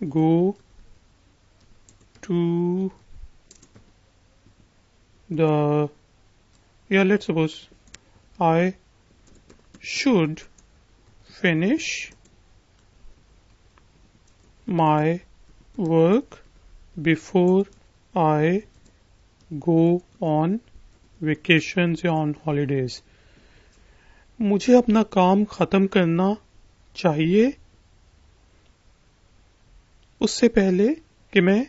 go to the, let's suppose I should finish my work before I go on vacations या on holidays. मुझे अपना काम खत्म करना चाहिए उससे पहले कि मैं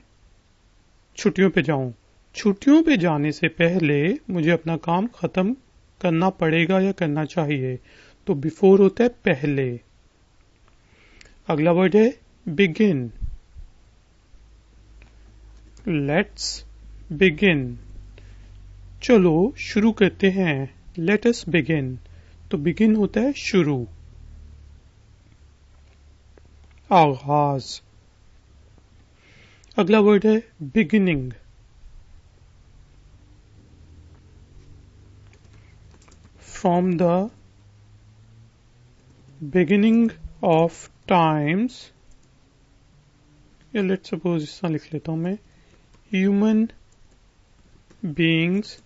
छुट्टियों पे जाऊं. छुट्टियों पे जाने से पहले मुझे अपना काम खत्म करना पड़ेगा या करना चाहिए. तो बिफोर होता है पहले. अगला वर्ड है बिगिन. Let's begin. चलो शुरू करते हैं. Let us begin. तो बिगिन होता है शुरू, आगाज. अगला वर्ड है beginning. From the beginning of times, या लेट्स सपोज इस तरह लिख लेता हूं मैं, human beings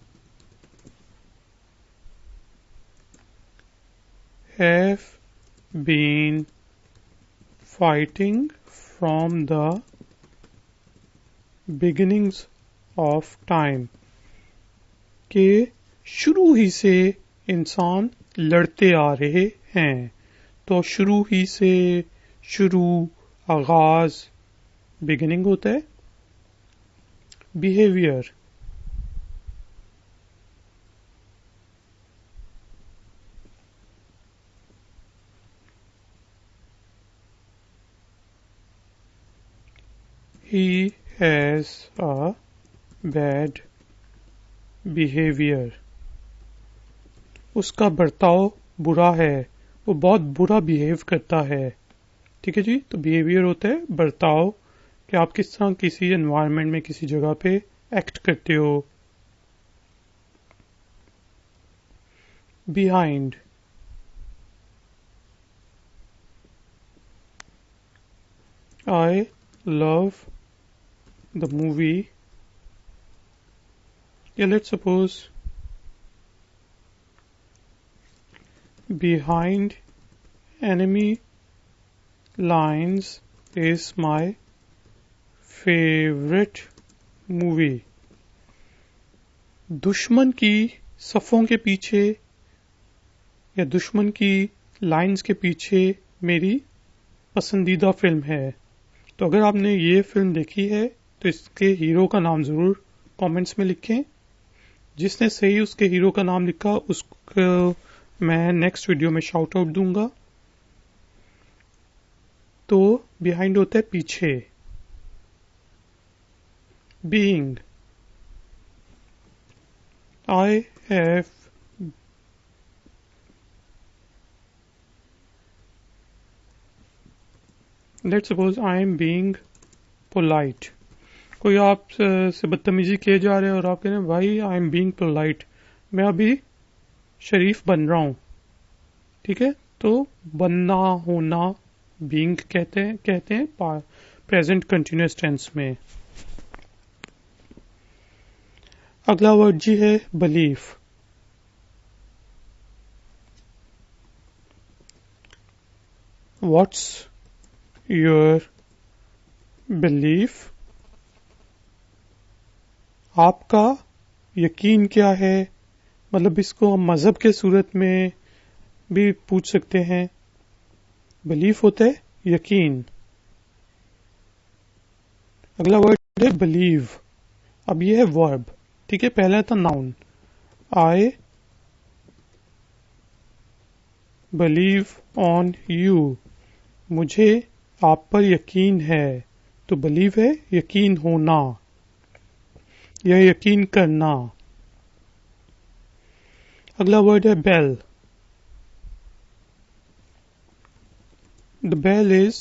have been fighting from the beginnings of time. के शुरू ही से इंसान लड़ते आ रहे हैं. तो शुरू ही से, शुरू, आगाज, बिगिनिंग होता है. Behaviour. He has a bad behavior. उसका बर्ताव बुरा है, वो बहुत बुरा बिहेव करता है. ठीक है जी. तो बिहेवियर होता है बर्ताव, कि आप किस तरह किसी एनवायरनमेंट में, किसी जगह पे एक्ट करते हो. Behind. I love the movie. Yeah, let's suppose Behind Enemy Lines is my favorite movie. दुश्मन की सफ़ों के पीछे या दुश्मन की लाइंस के पीछे मेरी पसंदीदा फिल्म है. तो अगर आपने ये फिल्म देखी है तो इसके हीरो का नाम जरूर कमेंट्स में लिखें. जिसने सही उसके हीरो का नाम लिखा उसको मैं नेक्स्ट वीडियो में शाउट आउट दूंगा. तो बिहाइंड होता है पीछे. Being. I have let's suppose I am being polite. कोई आप से बदतमीजी किए जा रहे हैं और आप कह रहे हैं भाई आई एम बीइंग पोलाइट, मैं अभी शरीफ बन रहा हूं. ठीक है. तो बनना, होना, बीइंग कहते हैं प्रेजेंट कंटिन्यूअस टेंस में. अगला वर्ड जी है बिलीफ. What's your belief. आपका यकीन क्या है. मतलब इसको हम मजहब के सूरत में भी पूछ सकते हैं. बिलीफ होता है यकीन. अगला वर्ड है बिलीव. अब ये है वर्ब. ठीक है. पहला था noun. I believe on you. मुझे आप पर यकीन है. तो बिलीव है यकीन होना या यकीन करना. अगला वर्ड है bell. The bell is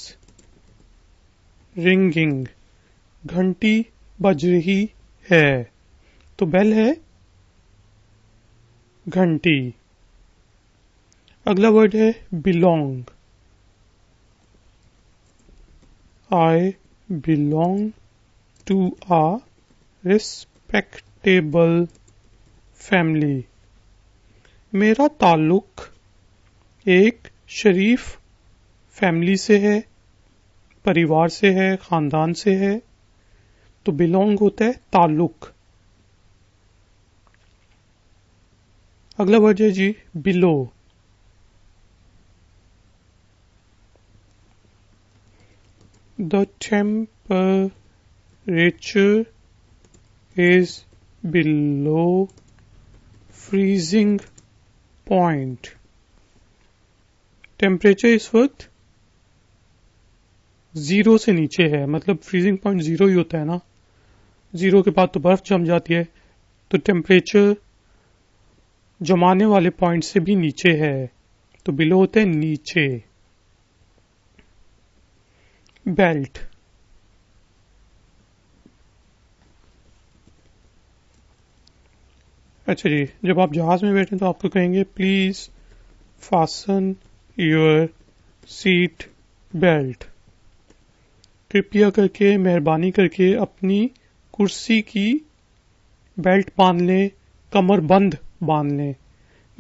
ringing. घंटी बज रही है. तो बेल है घंटी. अगला वर्ड है belong. I belong to a respectable family. मेरा ताल्लुक एक शरीफ फैमिली से है, परिवार से है, खानदान से है। तो बिलोंग होता है ताल्लुक। अगला वर्ड है जी below. The temperature is below freezing point. Temperature इस वक्त 0 से नीचे है, मतलब फ्रीजिंग पॉइंट 0 ही होता है ना, 0 के बाद तो बर्फ जम जाती है। तो टेम्परेचर जमाने वाले पॉइंट से भी नीचे है, तो बिलो होते हैं नीचे। बेल्ट। अच्छा जी, जब आप जहाज में बैठे तो आपको कहेंगे please fasten your seat belt. कृपया करके, मेहरबानी करके अपनी कुर्सी की बेल्ट बांध लें, कमरबंद बांध लें।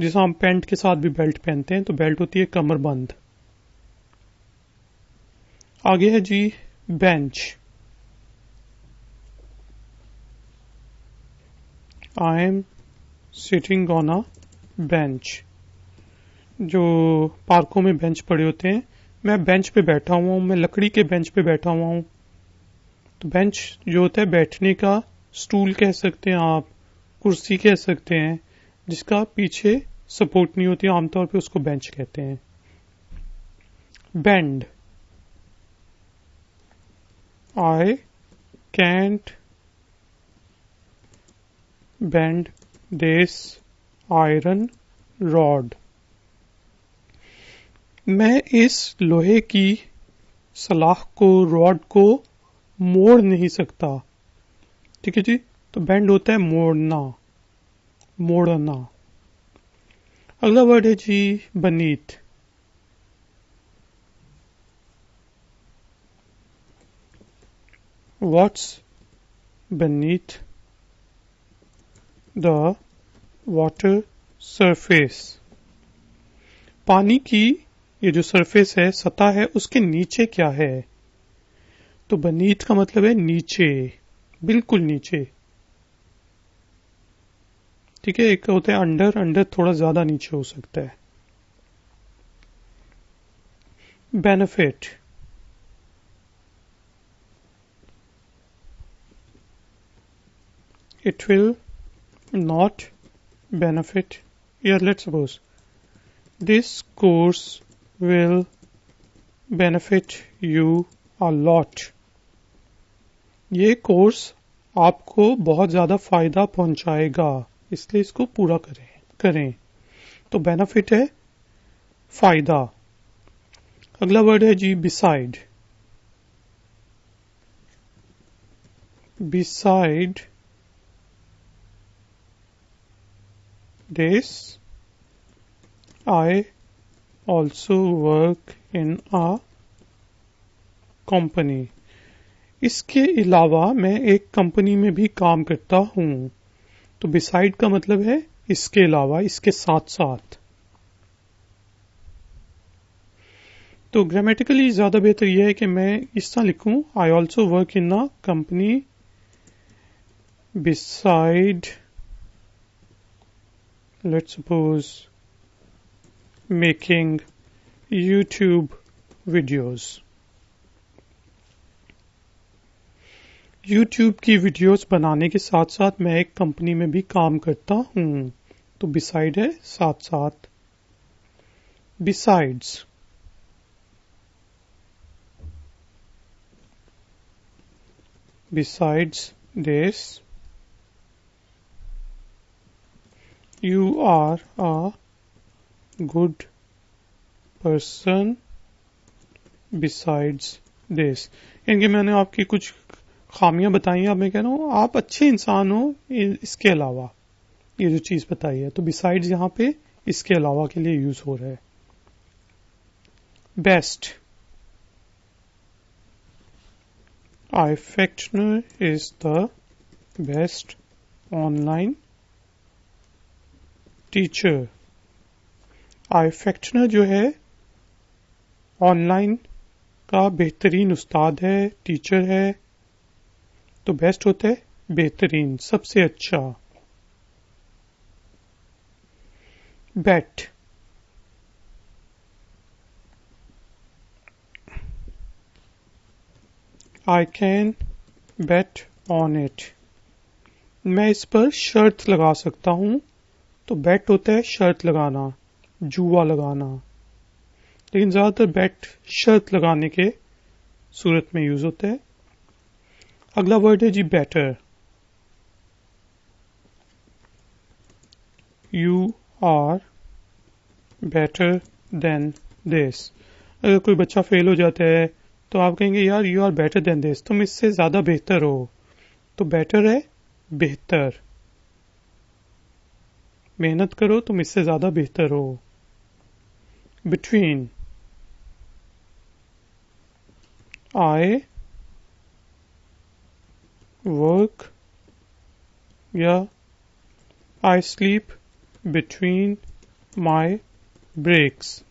जैसे हम पैंट के साथ भी बेल्ट पहनते हैं, तो बेल्ट होती है कमरबंद। आगे है जी bench. I am sitting on a bench. जो पार्कों में बेंच पड़े होते हैं, मैं बेंच पे बैठा हुआ हूं, मैं लकड़ी के बेंच पे बैठा हुआ हूं। तो बेंच जो होता है बैठने का, स्टूल कह सकते हैं आप, कुर्सी कह सकते हैं, जिसका पीछे सपोर्ट नहीं होती, आमतौर पे उसको बेंच कहते हैं। Bend. I can't bend this iron rod. मैं इस लोहे की सलाख को, रॉड को मोड़ नहीं सकता। ठीक है जी, तो बेंड होता है मोड़ना, मोड़ना। अगला वर्ड है जी beneath. What's beneath the water surface। पानी की ये जो सरफेस है, सतह है, उसके नीचे क्या है? तो beneath का मतलब है नीचे, बिल्कुल नीचे। ठीक है, एक होता है अंडर, अंडर थोड़ा ज्यादा नीचे हो सकता है। Benefit. It will not benefit. Yeah, let's suppose this course will benefit you a lot. ये कोर्स आपको बहुत ज्यादा फायदा पहुंचाएगा, इसलिए इसको पूरा करें। तो बेनिफिट है फायदा। अगला वर्ड है जी beside. Beside this I also work in a company। इसके अलावा मैं एक कंपनी में भी काम करता हूं। तो बिसाइड का मतलब है इसके अलावा, इसके साथ साथ। तो ग्रामेटिकली ज्यादा बेहतर यह है कि मैं इस तरह लिखूं, I also work in a company beside, let's suppose making YouTube videos। YouTube की वीडियोस बनाने के साथ साथ मैं एक कंपनी में भी काम करता हूं। तो बिसाइड है साथ साथ। Besides. Besides this you are a good person besides this। यानी मैंने आपकी कुछ खामियां बताई हैं, अब मैं कह रहा हूं आप अच्छे इंसान हो इसके अलावा, ये जो चीज बताई है। तो बिसाइड्स यहां पे इसके अलावा के लिए यूज हो रहा है। Best. iFactioner is the best online teacher. iFactioner जो है ऑनलाइन का बेहतरीन उस्ताद है, टीचर है। तो बेस्ट होता है बेहतरीन, सबसे अच्छा। बेट, I can bet on it. मैं इस पर शर्त लगा सकता हूँ। तो बेट होता है शर्त लगाना, जुआ लगाना। लेकिन ज्यादातर बेट शर्त लगाने के सूरत में यूज होता है। अगला वर्ड है जी better. You are better than this. अगर कोई बच्चा फेल हो जाता है तो आप कहेंगे यार you are better than this, तुम इससे ज्यादा बेहतर हो। तो बेटर है बेहतर, मेहनत करो, तुम इससे ज्यादा बेहतर हो। बिटवीन, आई वर्क या I sleep between my breaks.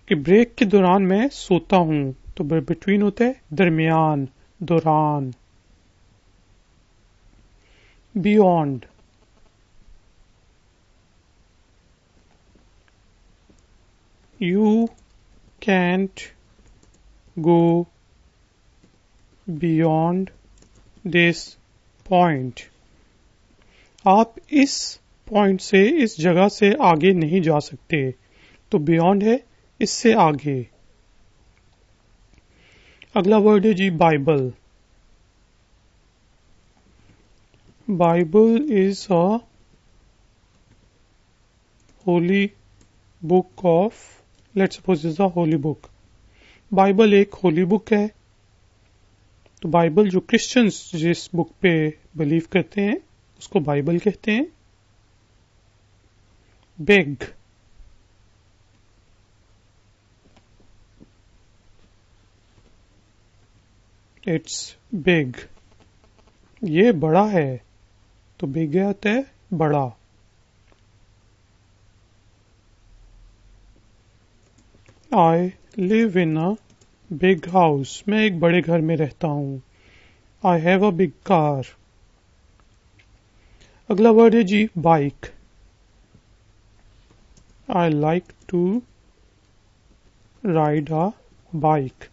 कि ब्रेक के दौरान मैं सोता हूं। तो बिटवीन होता है दरमियान, दौरान। Beyond, you can't go beyond this point. आप इस पॉइंट से, इस जगह से आगे नहीं जा सकते। तो बियॉन्ड है इससे आगे। अगला वर्ड है जी Bible. Bible is a holy book of, let's suppose is a holy book. Bible एक होली बुक है। तो बाइबल जो क्रिश्चियंस जिस बुक पे बिलीव करते हैं उसको बाइबल कहते हैं। बिग, इट्स बिग, ये बड़ा है। तो बिग होता है बड़ा। I live in a big house, मैं एक बड़े घर में रहता हूँ। I have a big car. अगला वर्ड है जी bike. I like to ride a bike,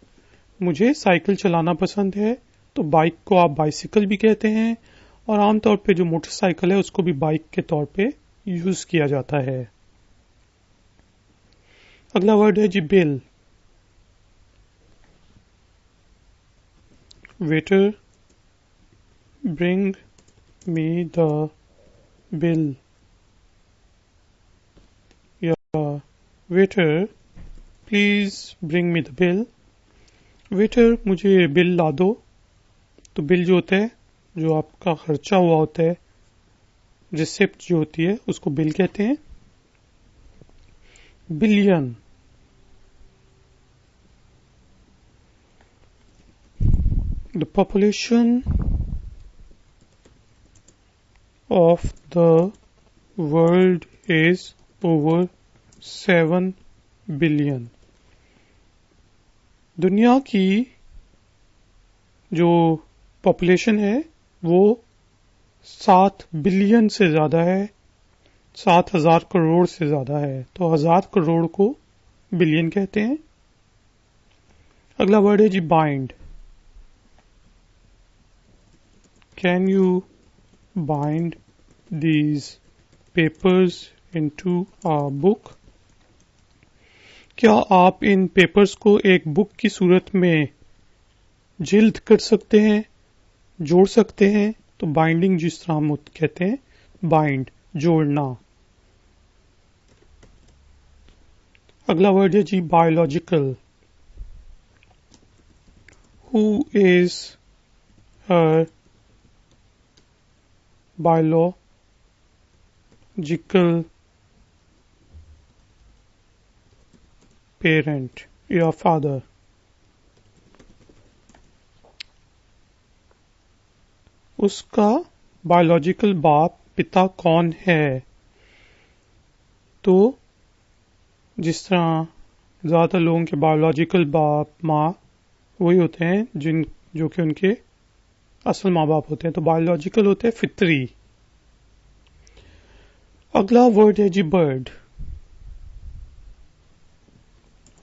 मुझे साइकिल चलाना पसंद है। तो बाइक को आप बाइसिकल भी कहते हैं और आमतौर पे जो मोटरसाइकिल है उसको भी बाइक के तौर पे यूज किया जाता है। अगला वर्ड है जी bill. Waiter bring me the bill, या waiter please bring me the bill. Waiter मुझे बिल ला दो। तो बिल जो होता है, जो आपका खर्चा हुआ होता है, रिसिप्ट जो होती है उसको बिल कहते हैं। Billion, the population of the world is over 7 billion. दुनिया की जो पॉपुलेशन है वो 7 बिलियन से ज्यादा है, 7,000 करोड़ से ज्यादा है। तो 1,000 करोड़ को बिलियन कहते हैं। अगला वर्ड है जी bind. Can you bind these papers into a book, क्या आप इन पेपर्स को एक बुक की सूरत में जिल्द कर सकते हैं, जोड़ सकते हैं। तो बाइंडिंग जिस तरह हम कहते हैं, बाइंड जोड़ना। अगला वर्ड है जी biological. Who is her biological parent या फादर। उसका बायोलॉजिकल बाप पिता कौन है? तो जिस तरह ज्यादातर लोगों के बायोलॉजिकल बाप माँ वही होते हैं जो कि उनके असल माँ बाप होते हैं, तो बायोलॉजिकल होते हैं फितरी। अगला वर्ड है जी बर्ड।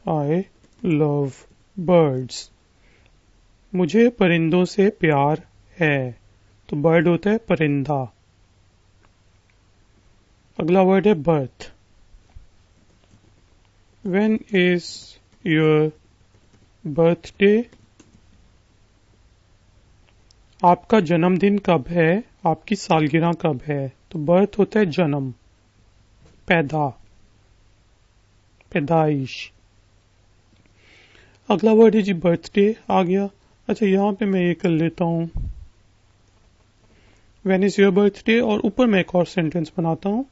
I love birds. मुझे परिंदों से प्यार है, तो बर्ड होता है परिंदा। अगला वर्ड है birth. When is your birthday? आपका जन्मदिन कब है? आपकी सालगिरह कब है? तो बर्थ होता है जन्म, पैदाइश। अगला वर्ड है जी बर्थडे आ गया। अच्छा, यहाँ पे मैं ये कर लेता हूँ When is your birthday, और ऊपर मैं एक और सेंटेंस बनाता हूँ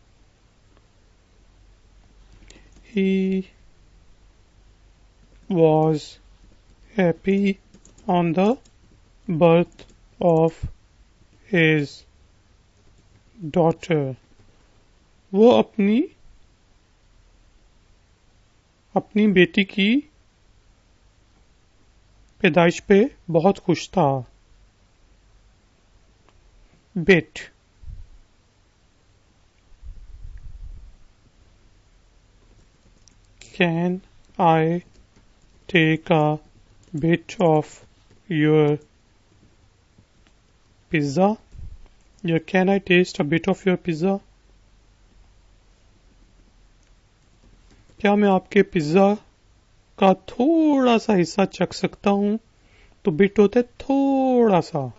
He was happy on the birth of his daughter. वो अपनी बेटी की पैदाइश पे बहुत खुश था। Bit. Can I take a bit of your pizza? या can I taste a bit of your pizza? क्या मैं आपके पिज्जा का थोड़ा सा हिस्सा चख सकता हूं? तो बिट होता है थोड़ा सा।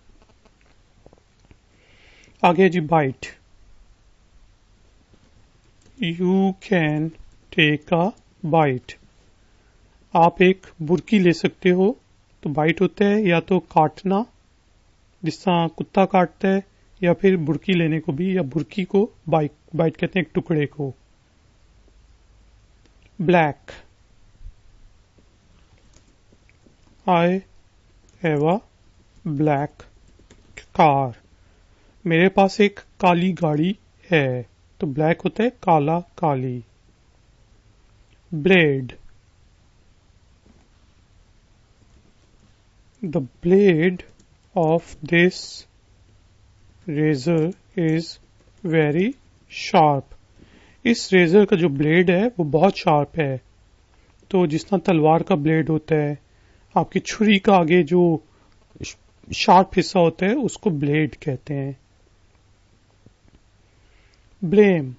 आगे जी bite. You can take a bite. आप एक बुर्की ले सकते हो, तो बाइट होता है या तो काटना, जिस तरह कुत्ता काटता है, या फिर बुर्की लेने को भी, या बुर्की को बाइट कहते हैं एक टुकड़े को। Black. I have a black car. मेरे पास एक काली गाड़ी है, तो ब्लैक होता है काला काली। Blade. The blade of this razor is very sharp. इस रेजर का जो ब्लेड है वो बहुत शार्प है। तो जिस तरह तलवार का ब्लेड होता है, आपकी छुरी का आगे जो शार्प हिस्सा होता है उसको ब्लेड कहते हैं। ब्लेम।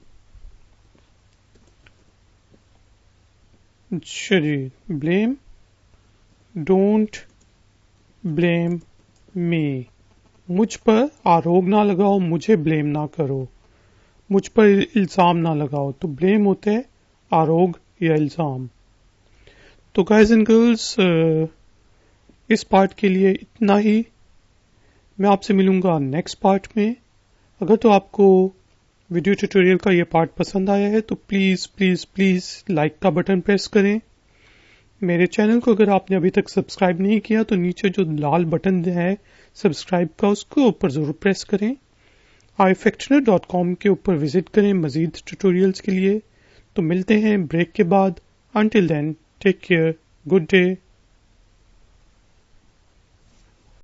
चलिए, ब्लेम। Don't blame me. मुझ पर आरोप ना लगाओ, मुझे ब्लेम ना करो, मुझ पर इल्जाम ना लगाओ। तो ब्लेम होते हैं आरोप या इल्जाम। तो गाइज एंड गर्ल्स, इस पार्ट के लिए इतना ही। मैं आपसे मिलूंगा नेक्स्ट पार्ट में। अगर तो आपको वीडियो ट्यूटोरियल का ये पार्ट पसंद आया है तो प्लीज प्लीज प्लीज लाइक का बटन प्रेस करें। मेरे चैनल को अगर आपने अभी तक सब्सक्राइब नहीं किया तो नीचे जो लाल बटन है सब्सक्राइब का, उसको ऊपर जरूर प्रेस करें। ifactioner.com के ऊपर विजिट करें मजीद ट्यूटोरियल्स के लिए। तो मिलते हैं ब्रेक के बाद। Until then, take care, good day.